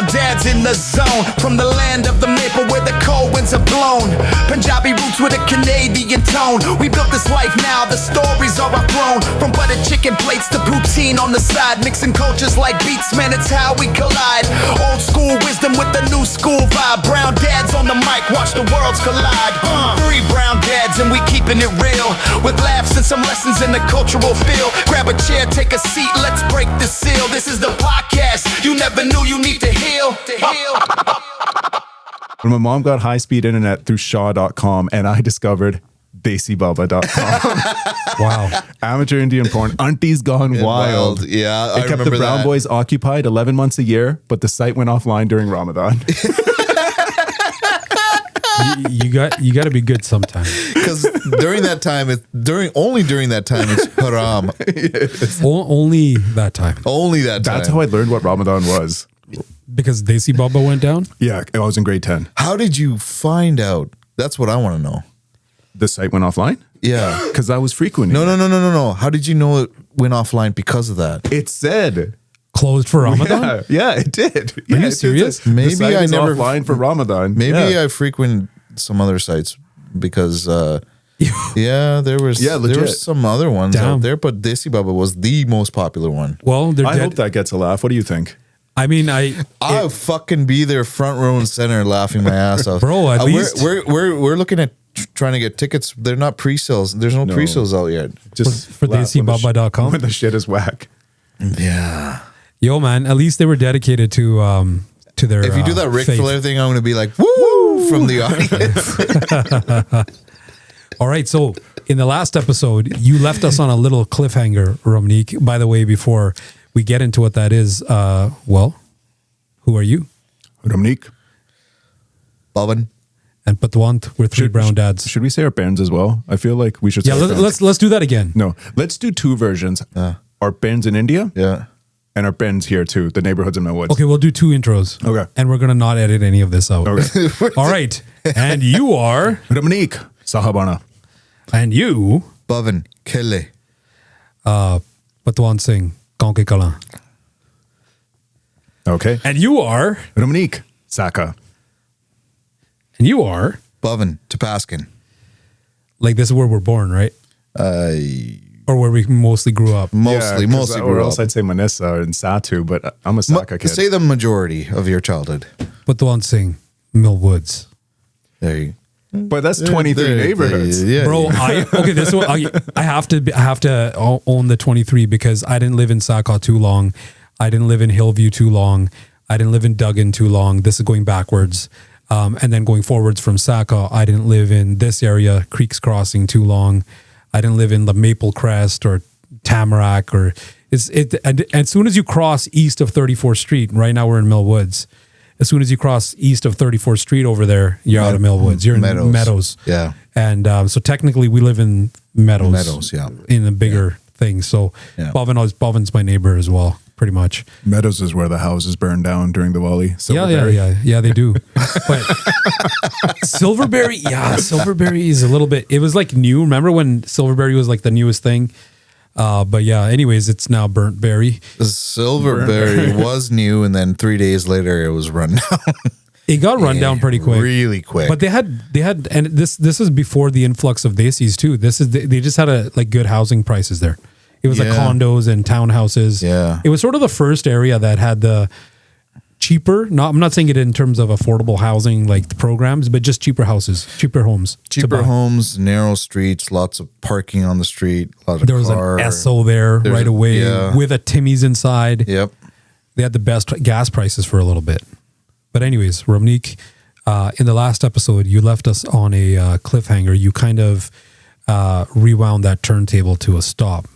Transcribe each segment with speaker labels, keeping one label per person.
Speaker 1: brown dads in the zone. From the land of the maple where the cold winds are blown. Punjabi roots with a Canadian tone. We built this life now, the stories are our throne. From buttered chicken plates to poutine on the side. Mixing cultures like beats, man, it's how we collide. Old school wisdom with the new school vibe. Brown dads on the mic, watch the worlds collide. Three brown dads and we keeping it real. With laughs and some lessons in the cultural feel. Grab a chair, take a seat, let's break the seal. This is the podcast you never knew you need to heal.
Speaker 2: When my mom got high-speed internet through Shaw.com and I discovered DesiBaba.com.
Speaker 3: Wow.
Speaker 2: Amateur Indian porn. Aunties gone wild.
Speaker 4: Yeah,
Speaker 2: It kept the brown boys occupied 11 months a year, but the site went offline during Ramadan.
Speaker 3: You got to be good sometime.
Speaker 4: Because during that time, only during that time, it's haram.
Speaker 2: Yes.
Speaker 3: Only that time.
Speaker 4: Only that time.
Speaker 2: That's how I learned what Ramadan was.
Speaker 3: Because Desi Baba went down?
Speaker 2: Yeah, I was in grade 10.
Speaker 4: How did you find out? That's what I want to know.
Speaker 2: The site went offline?
Speaker 4: Yeah.
Speaker 2: Because I was frequenting.
Speaker 4: No. How did you know it went offline because of that?
Speaker 2: It said
Speaker 3: Closed for Ramadan?
Speaker 2: Yeah, it did.
Speaker 3: Are you serious?
Speaker 4: Maybe
Speaker 2: the site
Speaker 4: I
Speaker 2: was
Speaker 4: never
Speaker 2: offline for Ramadan.
Speaker 4: Maybe I frequent some other sites because there was some other ones out there, but Desi Baba was the most popular one.
Speaker 3: Well,
Speaker 2: I hope that gets a laugh. What do you think?
Speaker 3: I mean,
Speaker 4: I'll fucking be there front row and center laughing my ass off.
Speaker 3: Bro, at least
Speaker 4: we're looking at trying to get tickets. They're not pre-sales. There's no pre-sales out yet.
Speaker 2: Just
Speaker 3: for DesiBaba.com?
Speaker 2: when the shit is whack.
Speaker 4: Yeah.
Speaker 3: Yo, man, at least they were dedicated to their
Speaker 4: If you do that Ric
Speaker 3: faith.
Speaker 4: Flair thing, I'm going to be like, woo, from the audience.
Speaker 3: All right, so in the last episode, you left us on a little cliffhanger, Ramneek. By the way, before we get into what that is, well, who are you?
Speaker 2: Ramneek.
Speaker 4: Pavan.
Speaker 3: And Patwant, we're three brown dads.
Speaker 2: Should we say our parents as well? I feel like we should say
Speaker 3: Yeah, let's do that again.
Speaker 2: No, let's do two versions. Our parents in India and our parents here too, the neighborhoods in my woods.
Speaker 3: Okay, we'll do two intros.
Speaker 2: Okay.
Speaker 3: And we're going to not edit any of this out.
Speaker 2: Okay.
Speaker 3: All right. And you are...
Speaker 2: Ramneek. Sahabana.
Speaker 3: And you...
Speaker 4: Pavan. Kele.
Speaker 3: Patwant Singh. Gaon ke Kalan.
Speaker 2: Okay.
Speaker 3: And you are...
Speaker 2: Ramneek. Saka.
Speaker 3: And you are...
Speaker 4: Pavan. Tapaskin.
Speaker 3: Like, this is where we're born, right? Or where we mostly grew up.
Speaker 4: Mostly
Speaker 2: or
Speaker 4: grew
Speaker 2: else
Speaker 4: up.
Speaker 2: I'd say Manissa and Satu, but I'm a Saka kid.
Speaker 4: Say the majority of your childhood.
Speaker 3: Patwant Singh. Mill Woods.
Speaker 4: There you
Speaker 2: But that's 23 neighborhoods.
Speaker 4: Yeah,
Speaker 3: Bro, this one I have to own the 23 because I didn't live in Saka too long. I didn't live in Hillview too long. I didn't live in Duggan too long. This is going backwards. And then going forwards from Saka, I didn't live in this area, Creeks Crossing, too long. I didn't live in the Maple Crest or Tamarack or and as soon as you cross east of 34th Street, right now we're in Mill Woods. As soon as you cross east of 34th Street over there, you're out of Mill Woods. You're in Meadows.
Speaker 4: Yeah.
Speaker 3: And so technically we live in Meadows.
Speaker 4: Meadows, yeah.
Speaker 3: In a bigger thing. So Pavan's my neighbor as well, pretty much.
Speaker 2: Meadows is where the houses burned down during the Wali.
Speaker 3: Yeah, they do. But Silverberry is a little bit, it was like new. Remember when Silverberry was like the newest thing? But yeah, anyways, it's now Burnt Berry.
Speaker 4: The Silverberry was new, and then 3 days later, it was run down.
Speaker 3: It got run down pretty quick,
Speaker 4: really quick.
Speaker 3: But they had, and this is before the influx of Desis too. They just had good housing prices there. It was like condos and townhouses.
Speaker 4: Yeah,
Speaker 3: it was sort of the first area that had the cheaper. I'm not saying it in terms of affordable housing like the programs, but just cheaper houses, cheaper homes,
Speaker 4: narrow streets, lots of parking on the street.
Speaker 3: There was an Esso there right away with a Timmy's inside.
Speaker 4: Yep,
Speaker 3: they had the best gas prices for a little bit. But anyways, Ramneek, in the last episode, you left us on a cliffhanger. You kind of rewound that turntable to a stop.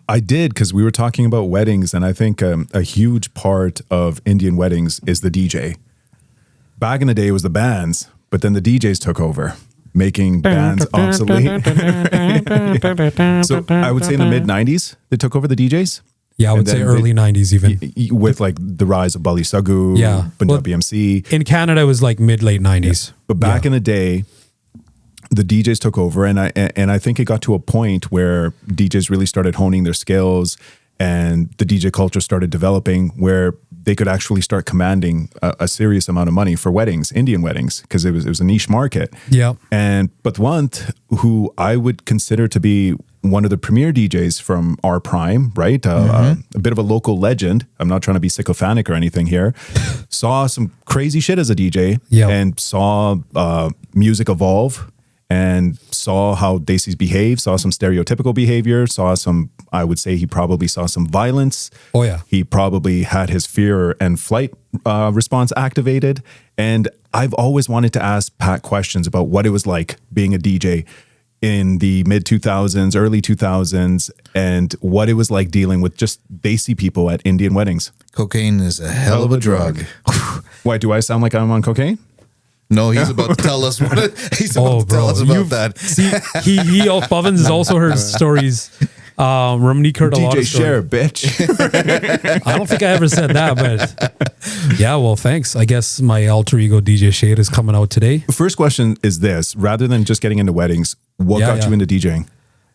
Speaker 2: I did, because we were talking about weddings, and I think a huge part of Indian weddings is the DJ. Back in the day, it was the bands, but then the DJs took over, making bands obsolete. So I would say in the mid-90s, they took over the DJs.
Speaker 3: Yeah, I would say early 90s even.
Speaker 2: With like the rise of Bali Sagoo, Punjabi MC.
Speaker 3: In Canada, it was like mid-late 90s.
Speaker 2: Yeah. But back in the day, the DJs took over, and I think it got to a point where DJs really started honing their skills, and the DJ culture started developing, where they could actually start commanding a serious amount of money for weddings, Indian weddings, because it was a niche market.
Speaker 3: Yeah.
Speaker 2: And Patwant, who I would consider to be one of the premier DJs from our prime, right? A bit of a local legend. I'm not trying to be sycophantic or anything here. Saw some crazy shit as a DJ and saw music evolve and saw how Desis behave, saw some stereotypical behavior, saw some, I would say he probably saw some violence.
Speaker 3: Oh, yeah.
Speaker 2: He probably had his fear and flight response activated. And I've always wanted to ask Pat questions about what it was like being a DJ in the mid 2000s, early 2000s, and what it was like dealing with just Desi people at Indian weddings.
Speaker 4: Cocaine is a hell of a drug.
Speaker 2: Why, do I sound like I'm on cocaine?
Speaker 4: No, he's about to tell us he's about to tell us about that.
Speaker 3: See, Pavan has also heard stories. Ramneek heard a lot of stories.
Speaker 2: Sher, bitch.
Speaker 3: I don't think I ever said that, but yeah, well, thanks. I guess my alter ego DJ Shade is coming out today.
Speaker 2: First question is this: rather than just getting into weddings, what got you into DJing?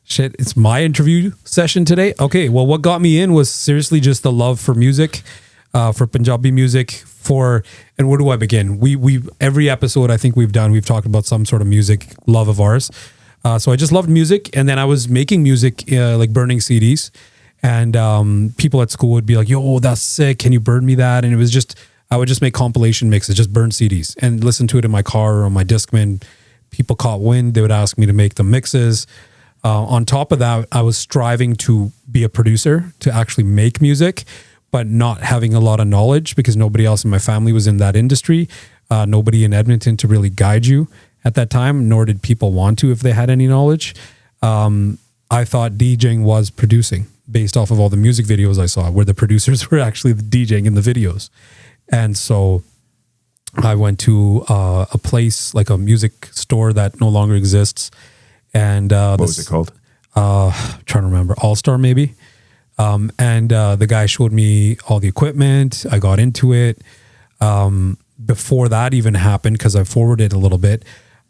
Speaker 3: Shit, it's my interview session today. Okay, well, what got me in was seriously just the love for music, for Punjabi music. And where do I begin? We every episode I think we've talked about some sort of music love of ours. So I just loved music, and then I was making music, like burning CDs, and people at school would be like, "Yo, that's sick! Can you burn me that?" And it was just, I would just make compilation mixes, just burn CDs, and listen to it in my car or on my Discman. People caught wind; they would ask me to make the mixes. On top of that, I was striving to be a producer, to actually make music, but not having a lot of knowledge because nobody else in my family was in that industry. Nobody in Edmonton to really guide you at that time, nor did people want to if they had any knowledge. I thought DJing was producing based off of all the music videos I saw where the producers were actually DJing in the videos. And so I went to a place, like a music store that no longer exists. And
Speaker 2: what was it called?
Speaker 3: Trying to remember. All-Star maybe. And the guy showed me all the equipment. I got into it. Before that even happened, because I forwarded a little bit,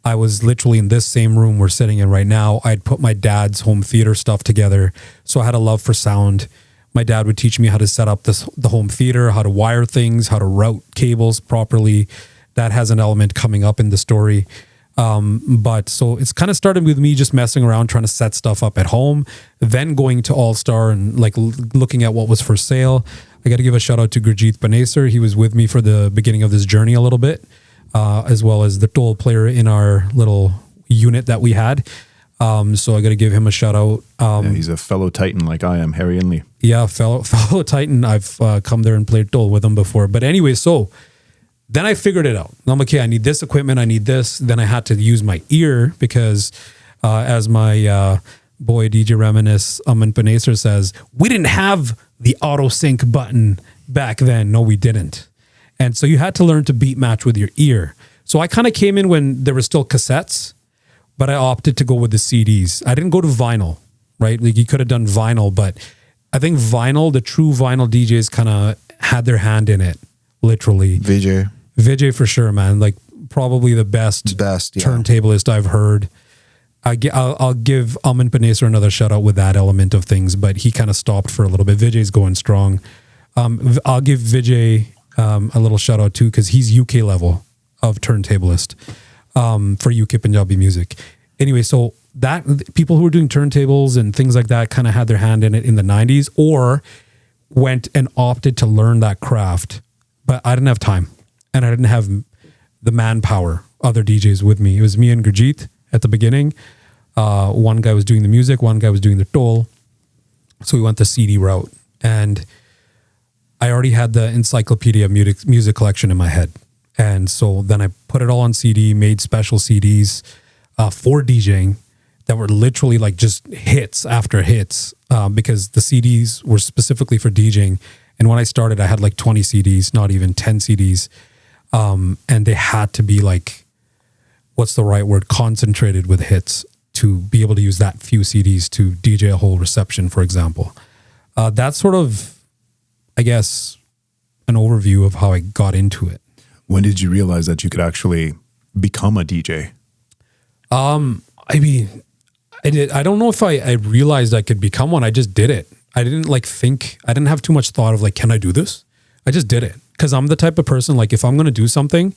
Speaker 3: I was literally in this same room we're sitting in right now. I'd put my dad's home theater stuff together. So I had a love for sound. My dad would teach me how to set up the home theater, how to wire things, how to route cables properly. That has an element coming up in the story. But so it's kind of started with me just messing around, trying to set stuff up at home, then going to All-Star and like looking at what was for sale. I got to give a shout out to Gurjeet Banesar. He was with me for the beginning of this journey a little bit, as well as the toll player in our little unit that we had. So I got to give him a shout out.
Speaker 2: He's a fellow Titan like I am, Harry Inley.
Speaker 3: Yeah, fellow Titan. I've come there and played toll with him before. But anyway, so then I figured it out. I'm okay, I need this equipment, I need this. Then I had to use my ear because as my boy DJ Reminisce Aman Panesar says, we didn't have the auto sync button back then. No, we didn't. And so you had to learn to beat match with your ear. So I kind of came in when there were still cassettes, but I opted to go with the CDs. I didn't go to vinyl, right? Like you could have done vinyl, but I think vinyl, the true vinyl DJs kind of had their hand in it, literally. Vijay for sure, man. Like probably the best turntablist I've heard. I'll give Aman Panesar another shout out with that element of things, but he kind of stopped for a little bit. Vijay's going strong. I'll give Vijay a little shout out too, because he's UK level of turntablist for UK Punjabi music. Anyway, so that people who were doing turntables and things like that kind of had their hand in it in the 90s or went and opted to learn that craft, but I didn't have time. And I didn't have the manpower, other DJs with me. It was me and Gurjeet at the beginning. One guy was doing the music, one guy was doing the toll. So we went the CD route. And I already had the encyclopedia music collection in my head. And so then I put it all on CD, made special CDs for DJing that were literally like just hits after hits because the CDs were specifically for DJing. And when I started, I had like 20 CDs, not even 10 CDs. And they had to be like, what's the right word? Concentrated with hits to be able to use that few CDs to DJ a whole reception, for example. That's sort of, I guess, an overview of how I got into it.
Speaker 2: When did you realize that you could actually become a DJ?
Speaker 3: I mean, I don't know if I realized I could become one. I just did it. I didn't like think, I didn't have too much thought of like, can I do this? I just did it because I'm the type of person, like if I'm going to do something,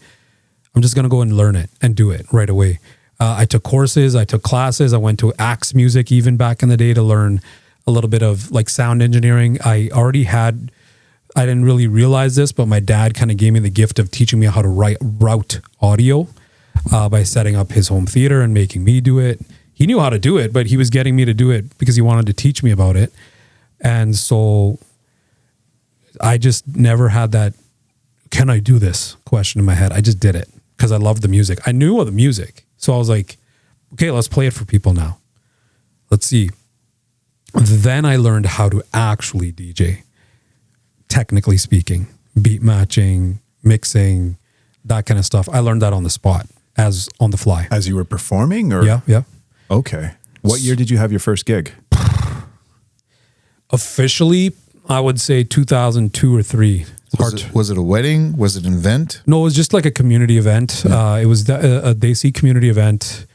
Speaker 3: I'm just going to go and learn it and do it right away. I took courses, I took classes, I went to Axe Music even back in the day to learn a little bit of like sound engineering. I didn't really realize this, but my dad kind of gave me the gift of teaching me how to route audio by setting up his home theater and making me do it. He knew how to do it, but he was getting me to do it because he wanted to teach me about it. And so I just never had that, can I do this question in my head? I just did it because I loved the music. I knew the music. So I was like, okay, let's play it for people now. Let's see. Then I learned how to actually DJ, technically speaking, beat matching, mixing, that kind of stuff. I learned that on the spot, as on the fly.
Speaker 2: As you were performing? Or?
Speaker 3: Yeah.
Speaker 2: Okay. What year did you have your first gig?
Speaker 3: Officially, I would say 2002 or 3.
Speaker 4: Was it a wedding? Was it an event?
Speaker 3: No, it was just like a community event. It was a Desi community event.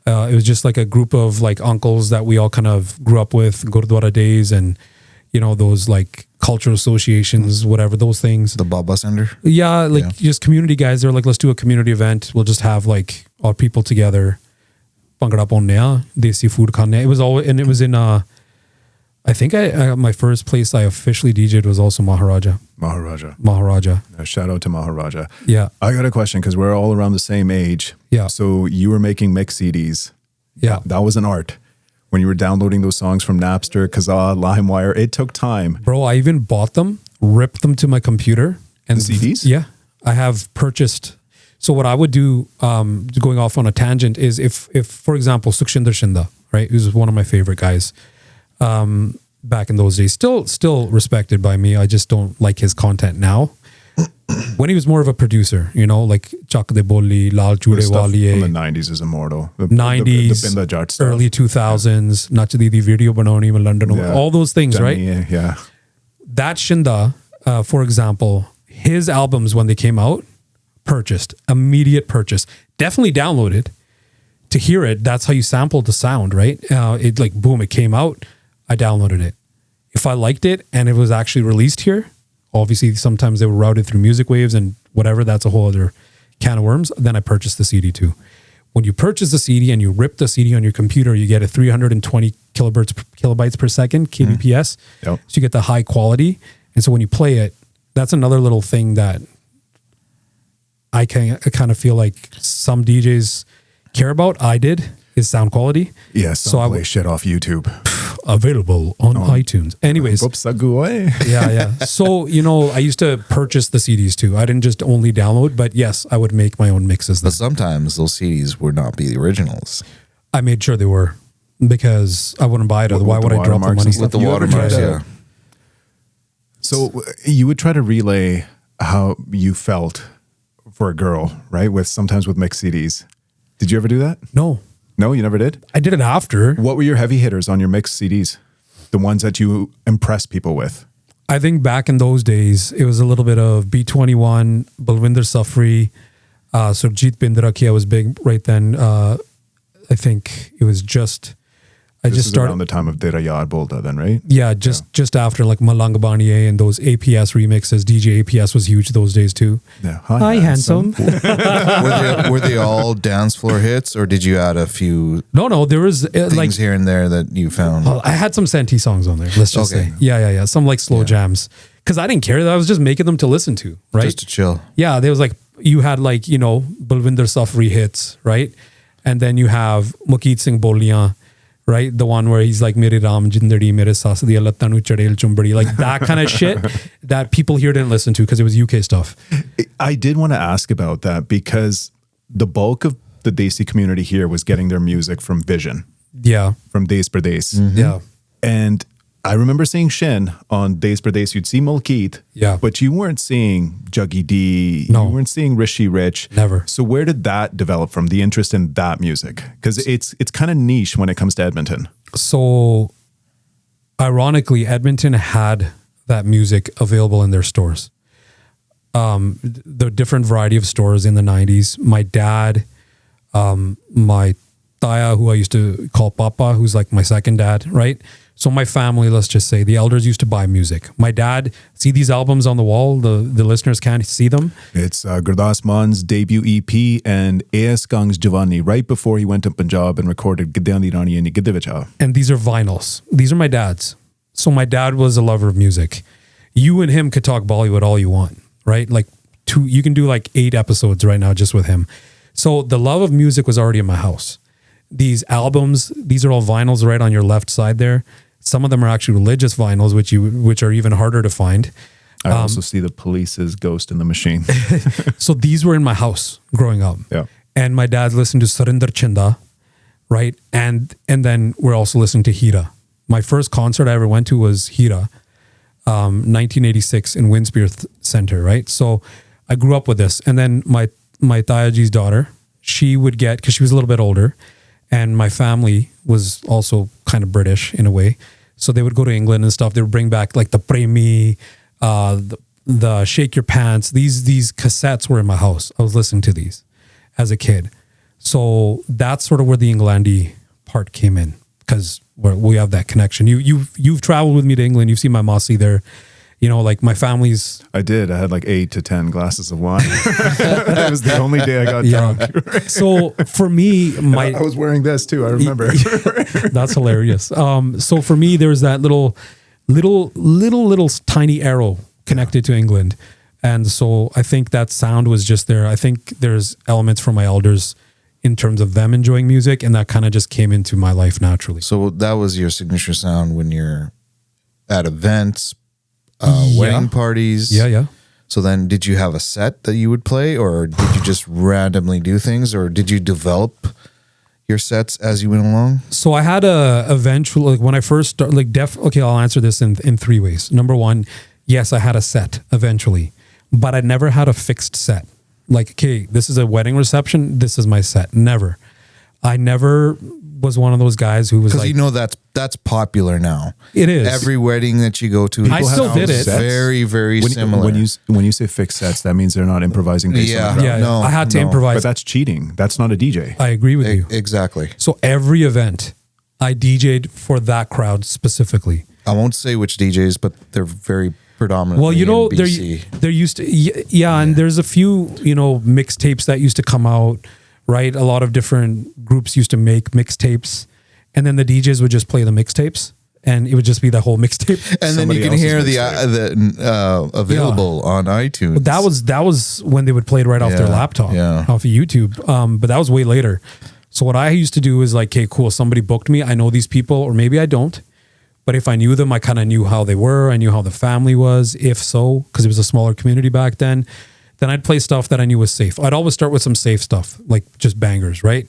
Speaker 3: It was just like a group of like uncles that we all kind of grew up with, Gurdwara days and, you know, those like cultural associations, whatever, those things.
Speaker 4: The Baba Center?
Speaker 3: Yeah, just community guys. They're like, let's do a community event. We'll just have like our people together. Pangra ponne, Desi food khane. It was all, and it was in, I think my first place I officially DJ'd was also Maharaja.
Speaker 2: Shout out to Maharaja.
Speaker 3: Yeah.
Speaker 2: I got a question because we're all around the same age.
Speaker 3: Yeah.
Speaker 2: So you were making mix CDs.
Speaker 3: Yeah.
Speaker 2: That was an art. When you were downloading those songs from Napster, Kazaa, LimeWire, it took time.
Speaker 3: Bro, I even bought them, ripped them to my computer. And
Speaker 2: the CDs?
Speaker 3: Yeah. I have purchased. So what I would do, going off on a tangent, is if for example, Sukhshinder Shinda, right? He was one of my favorite guys. Back in those days, still respected by me. I just don't like his content now. When he was more of a producer, you know, like Chak De Bolli, Lal Chude Waliye.
Speaker 2: From the 90s is immortal.
Speaker 3: 90s,
Speaker 2: the Binda Jat stuff.
Speaker 3: early 2000s, Nachdi Di Video Banoni in London, all those things, right?
Speaker 2: Yeah.
Speaker 3: That Shinda, for example, his albums when they came out, immediate purchase, definitely downloaded to hear it. That's how you sampled the sound, right? It like, boom, it came out. I downloaded it. If I liked it and it was actually released here, obviously sometimes they were routed through music waves and whatever, that's a whole other can of worms. Then I purchased the CD too. When you purchase the CD and you rip the CD on your computer, you get a 320 kilobytes per second, kbps.
Speaker 2: Yep.
Speaker 3: So you get the high quality. And so when you play it, that's another little thing that I kind of feel like some DJs care about. I did, is sound quality.
Speaker 2: Yes. So I play shit off YouTube.
Speaker 3: Available on iTunes. Anyways. Yeah. So, you know, I used to purchase the CDs too. I didn't just only download, but yes, I would make my own mixes.
Speaker 4: But sometimes those CDs would not be the originals.
Speaker 3: I made sure they were because I wouldn't buy it. Why would I drop the money?
Speaker 4: With the watermarks, yeah.
Speaker 2: So you would try to relay how you felt for a girl, right? Sometimes with mixed CDs. Did you ever do that?
Speaker 3: No,
Speaker 2: you never did?
Speaker 3: I did it after.
Speaker 2: What were your heavy hitters on your mixed CDs? The ones that you impressed people with?
Speaker 3: I think back in those days, it was a little bit of B21, Balwinder Safri, Surjit Bindarakia was big right then. I think it was just...
Speaker 2: I just started around the time of Dera Yaar Bolda then, right?
Speaker 3: Yeah, just after like Malang Baniye and those APS remixes. DJ APS was huge those days too.
Speaker 2: Yeah.
Speaker 3: Hi handsome.
Speaker 4: were they all dance floor hits, or did you add a few?
Speaker 3: No, there was
Speaker 4: things
Speaker 3: like
Speaker 4: here and there that you found.
Speaker 3: Well, I had some Senti songs on there. Let's just say, yeah, some like slow jams because I didn't care. I was just making them to listen to, right?
Speaker 4: Just to chill.
Speaker 3: Yeah, there was like you had like Balwinder Safri hits, right, and then you have Mukeet Singh Boliyan. Right? The one where he's like, Mere Ram Jindadi, Mere Saas Di Allah Tanu Chadel Chumbadi, like that kind of shit that people here didn't listen to because it was UK stuff.
Speaker 2: I did want to ask about that because the bulk of the Desi community here was getting their music from Vision.
Speaker 3: Yeah.
Speaker 2: From Des Perdes.
Speaker 3: Mm-hmm. Yeah.
Speaker 2: And I remember seeing Shin on Des Perdes. You'd see Mulkeet.
Speaker 3: Yeah.
Speaker 2: But you weren't seeing Juggy D.
Speaker 3: No.
Speaker 2: You weren't seeing Rishi Rich.
Speaker 3: Never.
Speaker 2: So where did that develop from, the interest in that music? Because it's kind of niche when it comes to Edmonton.
Speaker 3: So ironically, Edmonton had that music available in their stores. The different variety of stores in the 90s. My dad, my Taya, who I used to call Papa, who's like my second dad, right? So my family, let's just say, the elders used to buy music. My dad, see these albums on the wall? The listeners can't see them.
Speaker 2: It's Gurdas Man's debut EP and A.S. Gang's Giovanni, right before he went to Punjab and recorded Giddandi Rani and Giddivicha.
Speaker 3: And these are vinyls. These are my dad's. So my dad was a lover of music. You and him could talk Bollywood all you want, right? Like you can do like 8 episodes right now just with him. So the love of music was already in my house. These albums, these are all vinyls right on your left side there. Some of them are actually religious vinyls, which are even harder to find.
Speaker 2: I also see the Police's Ghost in the Machine.
Speaker 3: So these were in my house growing up.
Speaker 2: Yeah.
Speaker 3: And my dad listened to Surinder Chinda, right? And then we're also listening to Hira. My first concert I ever went to was Hira, 1986 in Winspear Center, right? So I grew up with this. And then my Tayaji's daughter, she would get, because she was a little bit older, and my family was also kind of British in a way. So they would go to England and stuff. They would bring back like the Premi, the Shake Your Pants. These cassettes were in my house. I was listening to these as a kid. So that's sort of where the Englandi part came in, because we have that connection. You've traveled with me to England. You've seen my mossy there. You know, like my family's...
Speaker 2: I did. I had like 8 to 10 glasses of wine. That was the only day I got drunk.
Speaker 3: So for me,
Speaker 2: I was wearing this too, I remember.
Speaker 3: That's hilarious. So for me, there was that little tiny arrow connected to England. And so I think that sound was just there. I think there's elements from my elders in terms of them enjoying music, and that kind of just came into my life naturally.
Speaker 4: So that was your signature sound when you're at events, wedding parties.
Speaker 3: Yeah.
Speaker 4: So then did you have a set that you would play, or did you just randomly do things, or did you develop your sets as you went along?
Speaker 3: So I had eventually, like when I first started, okay, I'll answer this in 3 ways. Number one, yes, I had a set eventually, but I never had a fixed set. Like, okay, this is a wedding reception, this is my set. Never. I never was one of those guys who was like...
Speaker 4: Because you know that's popular now.
Speaker 3: It is.
Speaker 4: Every wedding that you go to...
Speaker 3: I still did it.
Speaker 4: Very, very similar.
Speaker 2: When you say fixed sets, that means they're not improvising based on the crowd.
Speaker 3: No, I had to improvise.
Speaker 2: But that's cheating. That's not a DJ.
Speaker 3: I agree with you.
Speaker 4: Exactly.
Speaker 3: So every event, I DJ'd for that crowd specifically.
Speaker 4: I won't say which DJs, but they're very predominantly
Speaker 3: well, you know,
Speaker 4: in BC.
Speaker 3: There used to, and there's a few, you know, mixtapes that used to come out, right? A lot of different groups used to make mixtapes, and then the DJs would just play the mixtapes, and it would just be the whole mixtape.
Speaker 4: And then you can hear the available on iTunes.
Speaker 3: That was when they would play it right off their laptop, off of YouTube. But that was way later. So what I used to do is like, okay, cool, somebody booked me. I know these people, or maybe I don't. But if I knew them, I kind of knew how they were. I knew how the family was, if so, because it was a smaller community back then. Then I'd play stuff that I knew was safe. I'd always start with some safe stuff, like just bangers, right?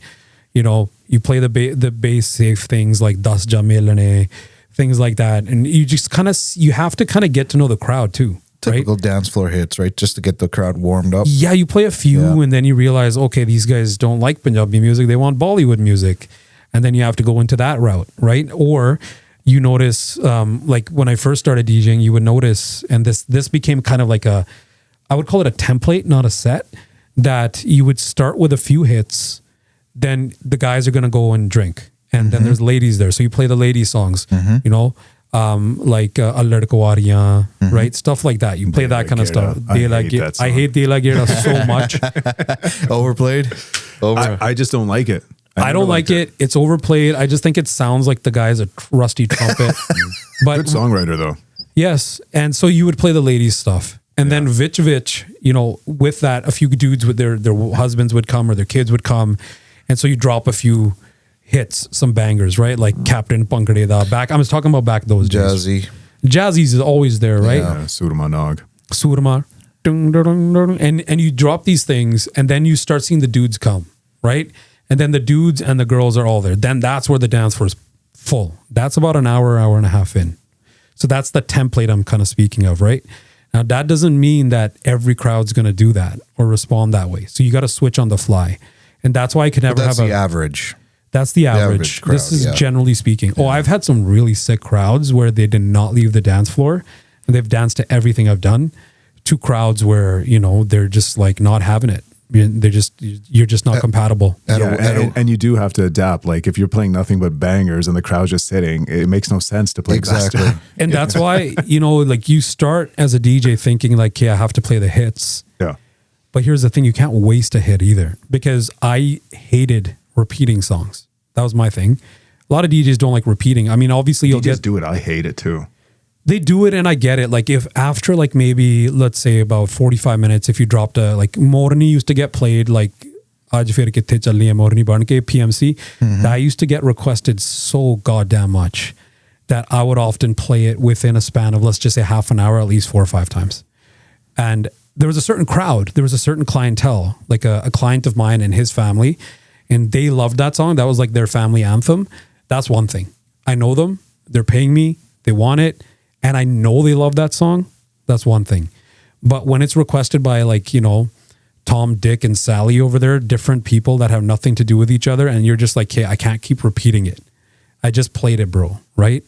Speaker 3: You know, you play the bass safe things like Das Jamilane, things like that. And you just you have to kind of get to know the crowd too.
Speaker 4: Typical dance floor hits, right? Just to get the crowd warmed up.
Speaker 3: Yeah, you play a few and then you realize, okay, these guys don't like Punjabi music. They want Bollywood music. And then you have to go into that route, right? Or you notice, like when I first started DJing, you would notice, and this became kind of like I would call it a template, not a set, that you would start with a few hits, then the guys are going to go and drink. And then there's ladies there. So you play the lady songs, you know, like Al Ladkawariyan, right? Stuff like that. You play that kind of stuff. I hate Dela Gera so much.
Speaker 4: Overplayed?
Speaker 2: I just don't like it.
Speaker 3: I don't like it. It's overplayed. I just think it sounds like the guy's a rusty trumpet. But
Speaker 2: good songwriter though.
Speaker 3: Yes. And so you would play the ladies stuff. And then Vich, you know, with that, a few dudes with their husbands would come or their kids would come. And so you drop a few hits, some bangers, right? Like Captain Pankadeda back. I was talking about back those days. Jazzy's is always there, right?
Speaker 2: Yeah, Surma Nog.
Speaker 3: Surma. And you drop these things and then you start seeing the dudes come, right? And then the dudes and the girls are all there. Then that's where the dance floor is full. That's about an hour and a half in. So that's the template I'm kind of speaking of, right? Now, that doesn't mean that every crowd's going to do that or respond that way. So you got to switch on the fly. And that's why I could never have
Speaker 4: the average.
Speaker 3: That's the average.
Speaker 4: Crowd,
Speaker 3: this is generally speaking. Yeah. Oh, I've had some really sick crowds where they did not leave the dance floor and they've danced to everything I've done, to crowds where, you know, they're just like not having it. you're just not compatible.
Speaker 2: And you do have to adapt. Like if you're playing nothing but bangers and the crowd's just sitting, it makes no sense to play
Speaker 4: exactly.
Speaker 2: faster.
Speaker 3: And that's why, like you start as a DJ thinking like, okay, I have to play the hits.
Speaker 2: Yeah.
Speaker 3: But here's the thing, you can't waste a hit either, because I hated repeating songs. That was my thing. A lot of DJs don't like repeating. I mean, obviously you'll
Speaker 2: do it. I hate it too.
Speaker 3: They do it, and I get it. Like if after like maybe let's say about 45 minutes, if you dropped a like Morni used to get played like Aaj Fir Kitthe Chalni Hai Morni Ban Ke PMC, that used to get requested so goddamn much that I would often play it within a span of let's just say half an hour, at least 4 or 5 times. And there was a certain crowd, there was a certain clientele, like a client of mine and his family, and they loved that song. That was like their family anthem. That's one thing. I know them, they're paying me, they want it, and I know they love that song. That's one thing. But when it's requested by like, Tom, Dick, and Sally over there, different people that have nothing to do with each other, and you're just like, hey, I can't keep repeating it. I just played it, bro, right?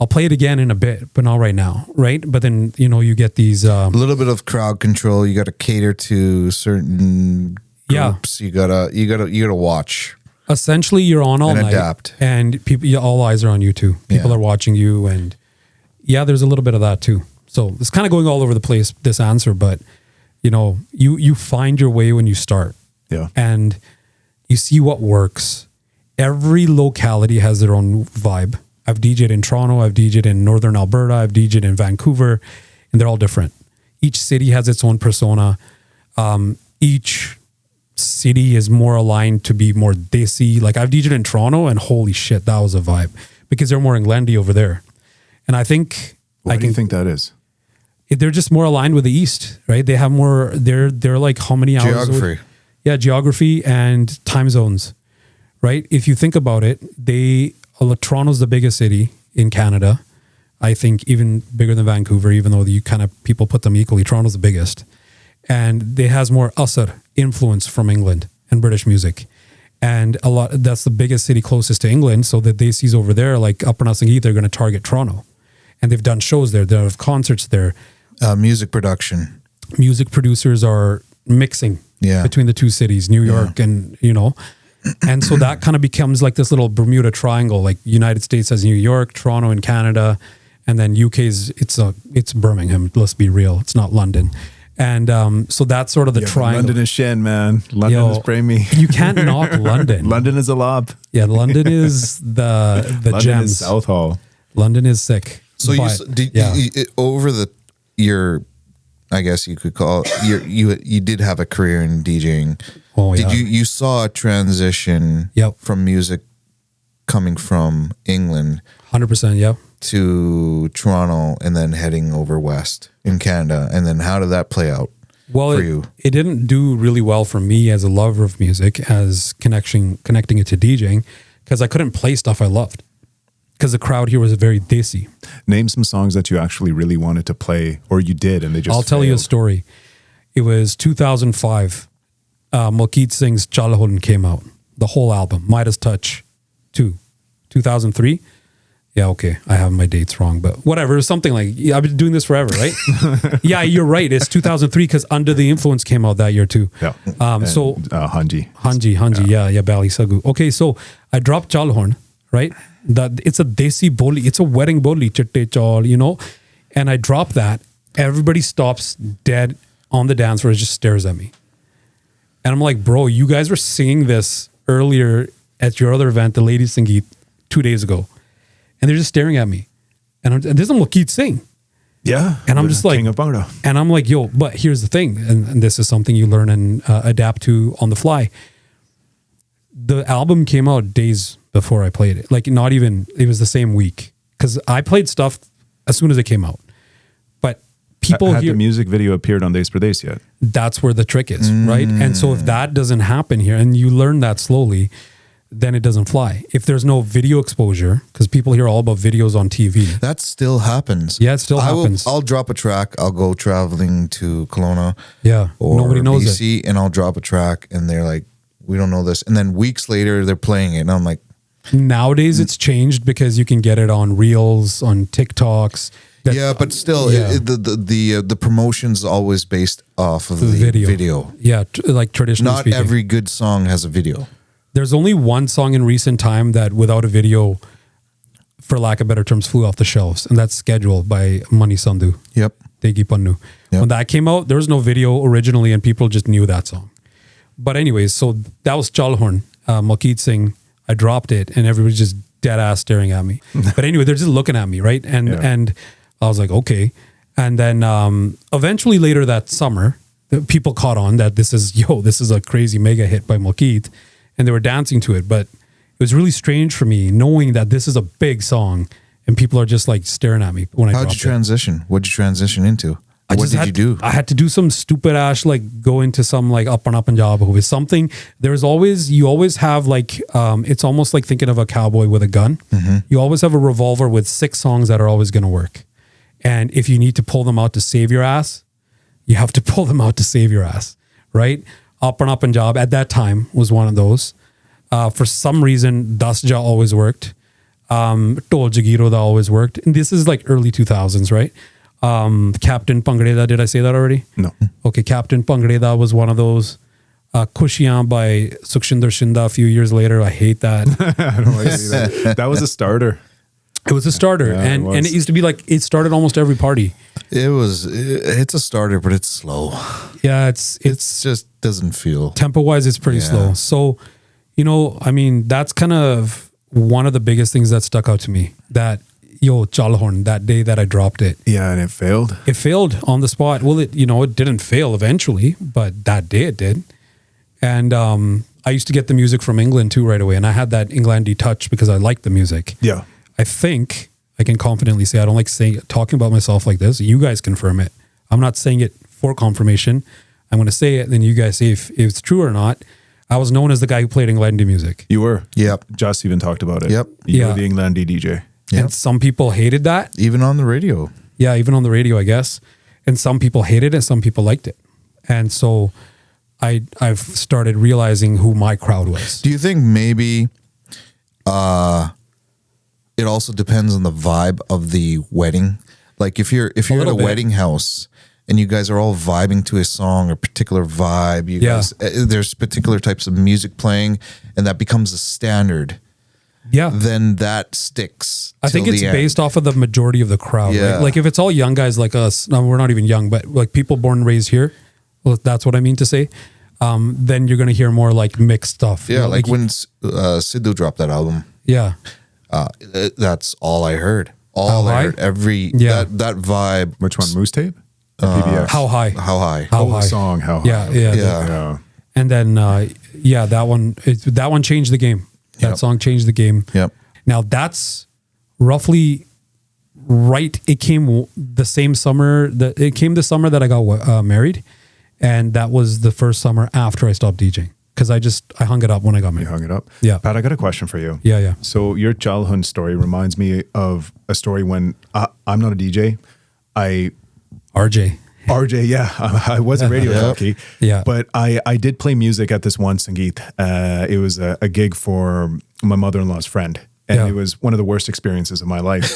Speaker 3: I'll play it again in a bit, but not right now, right? But then, you get these...
Speaker 4: a little bit of crowd control. You got to cater to certain groups. You gotta watch.
Speaker 3: Essentially, you're on all night.
Speaker 4: Adapt.
Speaker 3: And people, all eyes are on you too. People are watching you, and there's a little bit of that too. So it's kind of going all over the place, this answer, but you find your way when you start.
Speaker 2: Yeah.
Speaker 3: And you see what works. Every locality has their own vibe. I've DJed in Toronto, I've DJed in Northern Alberta, I've DJed in Vancouver, and they're all different. Each city has its own persona. Each city is more aligned to be more desi. Like I've DJed in Toronto, and holy shit, that was a vibe, because they're more Englandy over there. And I think...
Speaker 2: Why do you think that is?
Speaker 3: They're just more aligned with the East, right? They have more... They're like how many hours...
Speaker 4: Geography.
Speaker 3: Geography and time zones, right? If you think about it, Toronto's the biggest city in Canada. I think even bigger than Vancouver, even though people put them equally. Toronto's the biggest. And it has more asar, influence from England and British music. And that's the biggest city closest to England. So the Desis over there, like Upper Sangeet, they're going to target Toronto. And they've done shows there. They have concerts there.
Speaker 4: Music production.
Speaker 3: Music producers are mixing between the two cities, New York and, and so that kind of becomes like this little Bermuda Triangle. Like United States has New York, Toronto and Canada, and then UK's it's Birmingham. Let's be real, it's not London. And so that's sort of the triangle.
Speaker 2: London is Shen, man. London is me.
Speaker 3: You can't knock London.
Speaker 2: London is a lob.
Speaker 3: Yeah, London is the
Speaker 2: London
Speaker 3: gems.
Speaker 2: Is Southall.
Speaker 3: London is sick.
Speaker 4: So over your, I guess you could call it, you did have a career in DJing.
Speaker 3: Oh, yeah.
Speaker 4: You saw a transition from music coming from England
Speaker 3: 100%,
Speaker 4: to Toronto and then heading over west in Canada, and then how did that play out for you?
Speaker 3: It didn't do really well for me as a lover of music, as connecting it to DJing, because I couldn't play stuff I loved, because the crowd here was very desi.
Speaker 2: Name some songs that you actually really wanted to play, or you did, and they just
Speaker 3: I'll tell you a story. It was 2005. Malkeet Singh's Chalahun came out. The whole album. Midas Touch 2. 2003. Yeah, okay. I have my dates wrong, but whatever. Something like, I've been doing this forever, right? Yeah, you're right. It's 2003 because Under the Influence came out that year too.
Speaker 2: Yeah.
Speaker 3: Hanji, yeah, Bali Sagu. Okay, so I dropped Chalahun, right? That it's a desi boli, it's a wedding boli, chitte chal, and I drop that. Everybody stops dead on the dance floor, just stares at me. And I'm like, bro, you guys were singing this earlier at your other event, the Ladies Sangeet, 2 days ago. And they're just staring at me. And this is Malkeet Singh.
Speaker 2: Yeah.
Speaker 3: And I'm just like,
Speaker 2: King of Bangla.
Speaker 3: And I'm like, yo, but here's the thing. And this is something you learn and adapt to on the fly. The album came out days before I played it. Like not even, it was the same week. Because I played stuff as soon as it came out. But people
Speaker 2: Had the music video appeared on Des Perdes yet?
Speaker 3: That's where the trick is, right? And so if that doesn't happen here, and you learn that slowly, then it doesn't fly. If there's no video exposure, because people hear all about videos on TV.
Speaker 4: That still happens.
Speaker 3: Yeah, it still happens.
Speaker 4: I'll drop a track. I'll go traveling to Kelowna.
Speaker 3: Yeah,
Speaker 4: or
Speaker 3: nobody knows
Speaker 4: BC, and I'll drop a track, and they're like, we don't know this. And then weeks later, they're playing it, and I'm like...
Speaker 3: Nowadays, it's changed because you can get it on Reels, on TikToks.
Speaker 4: But still, the promotion's always based off of the video.
Speaker 3: Yeah, like traditional.
Speaker 4: Not every good song has a video.
Speaker 3: There's only one song in recent time that without a video, for lack of better terms, flew off the shelves, and that's Schedule by Mani Sandhu.
Speaker 4: Yep.
Speaker 3: Degi Pannu.
Speaker 4: Yep.
Speaker 3: When that came out, there was no video originally, and people just knew that song. But anyways, so that was Chalhorn, Malkeet Singh. I dropped it, and everybody's just dead ass staring at me. But anyway, they're just looking at me, right? And I was like, okay. And then eventually later that summer, the people caught on that this is a crazy mega hit by Malkeet, and they were dancing to it. But it was really strange for me knowing that this is a big song, and people are just like staring at me when I dropped it.
Speaker 4: How'd you transition? What'd you transition into? What did you do?
Speaker 3: I had to do some stupid ass, like go into some like Apana Punjab with something. You always have like, it's almost like thinking of a cowboy with a gun. Mm-hmm. You always have a revolver with 6 songs that are always going to work. And if you need to pull them out to save your ass, you have to pull them out to save your ass, right? Apana Punjab at that time was one of those. For some reason, Dasja always worked. Tol Jagiro that always worked. And this is like early 2000s, right? Captain Pangreda, did I say that already?
Speaker 2: No.
Speaker 3: Okay, Captain Pangreda was one of those. Kushiyan by Sukhshinder Shinda a few years later. I hate that.
Speaker 2: I don't like that. That was a starter.
Speaker 3: It was a starter. And it used to be like, it started almost every party.
Speaker 4: It's a starter, but it's slow.
Speaker 3: Yeah, it's
Speaker 4: just doesn't feel.
Speaker 3: Tempo-wise, it's pretty slow. So, I mean, that's kind of one of the biggest things that stuck out to me. That Chalhorn, that day that I dropped it.
Speaker 2: Yeah, and it failed.
Speaker 3: It failed on the spot. Well, it didn't fail eventually, but that day it did. And I used to get the music from England too right away. And I had that Englandy touch because I liked the music.
Speaker 2: Yeah.
Speaker 3: I think I can confidently say, I don't like talking about myself like this. You guys confirm it. I'm not saying it for confirmation. I'm going to say it, and then you guys say if it's true or not. I was known as the guy who played Englandy music.
Speaker 2: You were?
Speaker 4: Yep.
Speaker 2: Joss even talked about it.
Speaker 4: Yep.
Speaker 2: You were the Englandy DJ.
Speaker 3: Yep. And some people hated that.
Speaker 4: Even on the radio.
Speaker 3: Yeah, even on the radio, I guess. And some people hated it, and some people liked it. And so I've started realizing who my crowd was.
Speaker 4: Do you think maybe it also depends on the vibe of the wedding? Like if you're at a wedding house and you guys are all vibing to a song or particular vibe, you guys, there's particular types of music playing, and that becomes a standard.
Speaker 3: Yeah.
Speaker 4: Then that sticks.
Speaker 3: I think it's based off of the majority of the crowd.
Speaker 4: Yeah.
Speaker 3: Right? Like if it's all young guys like us, no, we're not even young, but like people born and raised here, well, that's what I mean to say. Then you're going to hear more like mixed stuff.
Speaker 4: Yeah, like when Sidhu dropped that album.
Speaker 3: Yeah.
Speaker 4: That's all I heard. I heard that vibe.
Speaker 2: Which one? Moose Tape? PBS.
Speaker 3: How High?
Speaker 4: How High?
Speaker 2: How High? The song How High?
Speaker 3: Yeah. And then that one changed the game. That song changed the game.
Speaker 4: Yep.
Speaker 3: Now that's roughly right. It came the same summer. It came the summer that I got married, and that was the first summer after I stopped DJing. Because I hung it up when I got married.
Speaker 2: You hung it up?
Speaker 3: Yeah.
Speaker 2: Pat, I got a question for you.
Speaker 3: Yeah.
Speaker 2: So your childhood story reminds me of a story when I'm not a DJ. RJ, yeah. I was a radio jockey.
Speaker 3: Yeah.
Speaker 2: But I did play music at this one Sangeet. It was a gig for my mother-in-law's friend. And it was one of the worst experiences of my life.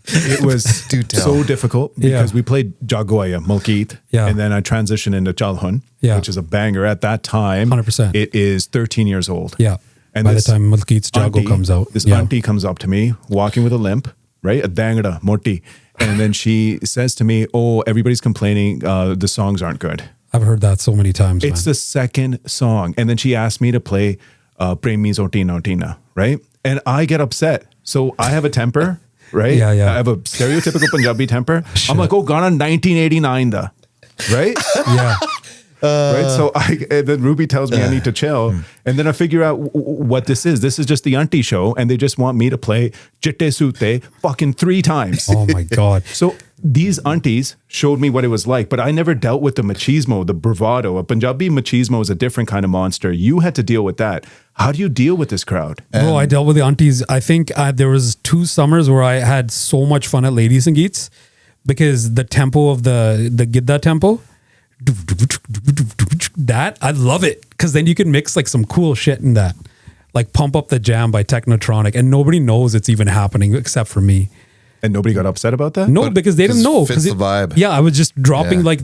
Speaker 2: It was so difficult because we played Jagoya, Malkeet, and then I transitioned into Chalhun, which is a banger at that time.
Speaker 3: 100%.
Speaker 2: It is 13 years old.
Speaker 3: Yeah. And by the time Malkeet's Jago comes out.
Speaker 2: This auntie comes up to me, walking with a limp, right? A dangada, morti. And then she says to me, oh, everybody's complaining the songs aren't good.
Speaker 3: I've heard that so many times,
Speaker 2: It's the second song. And then she asked me to play Premi Zotina Otina, right? And I get upset. So I have a temper. Right?
Speaker 3: Yeah.
Speaker 2: I have a stereotypical Punjabi temper. I'm like, oh, Ghana 1989 da. Right?
Speaker 3: Yeah.
Speaker 2: Right? So then Ruby tells me I need to chill. And then I figure out what this is. This is just the auntie show. And they just want me to play Chitte Sute fucking 3 times.
Speaker 3: Oh my God.
Speaker 2: So these aunties showed me what it was like, but I never dealt with the machismo, the bravado. A Punjabi machismo is a different kind of monster. You had to deal with that. How do you deal with this crowd?
Speaker 3: I dealt with the aunties. I think there was 2 summers where I had so much fun at Ladies and Geets because the tempo of the Gidda tempo, that, I love it because then you can mix like some cool shit in that. Like Pump Up the Jam by Technotronic, and nobody knows it's even happening except for me.
Speaker 2: And nobody got upset about that?
Speaker 3: No, because they didn't know.
Speaker 4: Fits the vibe.
Speaker 3: Yeah, I was just dropping
Speaker 4: Yeah.
Speaker 3: like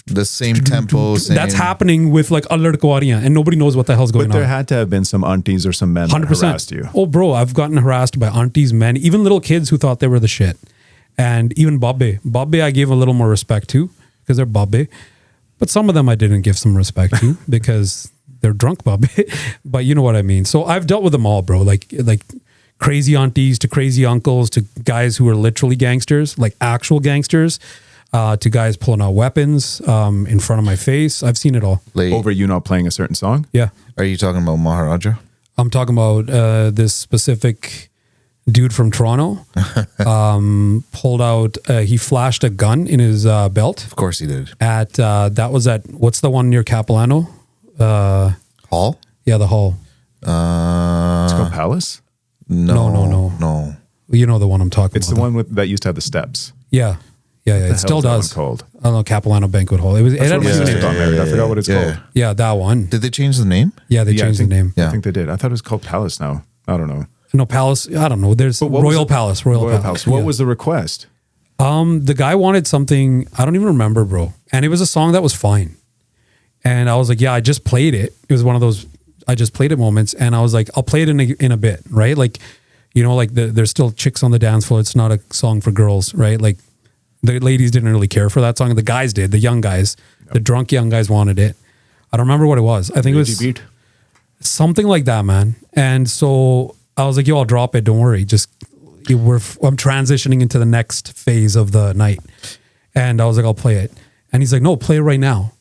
Speaker 4: The same tempo. Same,
Speaker 3: that's happening with like a ladkawariyan, and nobody knows what the hell's going
Speaker 2: But there
Speaker 3: on.
Speaker 2: had to have been some aunties or some men that
Speaker 3: 100%.
Speaker 2: harassed you.
Speaker 3: Oh, bro, I've gotten harassed by aunties, men, even little kids who thought they were the shit. And even Babbe. Babbe, I gave a little more respect to because they're Babbe. But some of them I didn't give some respect to because they're drunk Babbe. But you know what I mean. So I've dealt with them all, bro. Like crazy aunties to crazy uncles to guys who are literally gangsters, like actual gangsters, to guys pulling out weapons in front of my face. I've seen it all.
Speaker 4: Like,
Speaker 2: Over you not playing a certain song?
Speaker 3: Yeah.
Speaker 4: are you talking about Maharaja?
Speaker 3: I'm talking about this specific dude from Toronto. Pulled out, he flashed a gun in his belt
Speaker 4: Of course he did.
Speaker 3: at, that was at, what's the one near Capilano?
Speaker 4: Hall?
Speaker 3: Yeah, the hall.
Speaker 2: It's called Palace?
Speaker 4: No.
Speaker 3: No. You know the one I'm talking
Speaker 2: It's
Speaker 3: about.
Speaker 2: the one with that used to have the steps.
Speaker 3: Yeah. Yeah.
Speaker 2: The
Speaker 3: It still
Speaker 2: hell's that one
Speaker 3: does.
Speaker 2: called?
Speaker 3: I don't know, Capilano Banquet Hall. It was, it
Speaker 2: That's
Speaker 3: had
Speaker 2: what
Speaker 3: a
Speaker 2: my
Speaker 3: few
Speaker 2: sister
Speaker 3: names.
Speaker 2: got married. I forgot what it's
Speaker 4: Yeah.
Speaker 2: called.
Speaker 3: Yeah, that one.
Speaker 4: Did they change the name?
Speaker 3: Yeah, they
Speaker 2: Yeah, I
Speaker 3: changed the
Speaker 2: think-
Speaker 3: name.
Speaker 4: Yeah.
Speaker 2: I think they did. I thought it was called Palace now. I don't know.
Speaker 3: No, Palace. I don't know. There's
Speaker 2: But what was
Speaker 3: Royal
Speaker 2: it?
Speaker 3: Palace. Royal Palace.
Speaker 2: What
Speaker 3: Yeah.
Speaker 2: was the request?
Speaker 3: The guy wanted something, I don't even remember, bro. And it was a song that was fine. And I was like, yeah, I just played it. It was one of those, I just played it moments. And I was like, I'll play it in a bit, right? Like, you know, like there's still chicks on the dance floor. It's not a song for girls, right? Like the ladies didn't really care for that song. The guys did, the young guys, the drunk young guys wanted it. I don't remember what it was. I think it was
Speaker 2: Beat?
Speaker 3: something like that, man. And so I was like, yo, I'll drop it. Don't worry. Just, I'm transitioning into the next phase of the night. And I was like, I'll play it. And he's like, no, play it right now.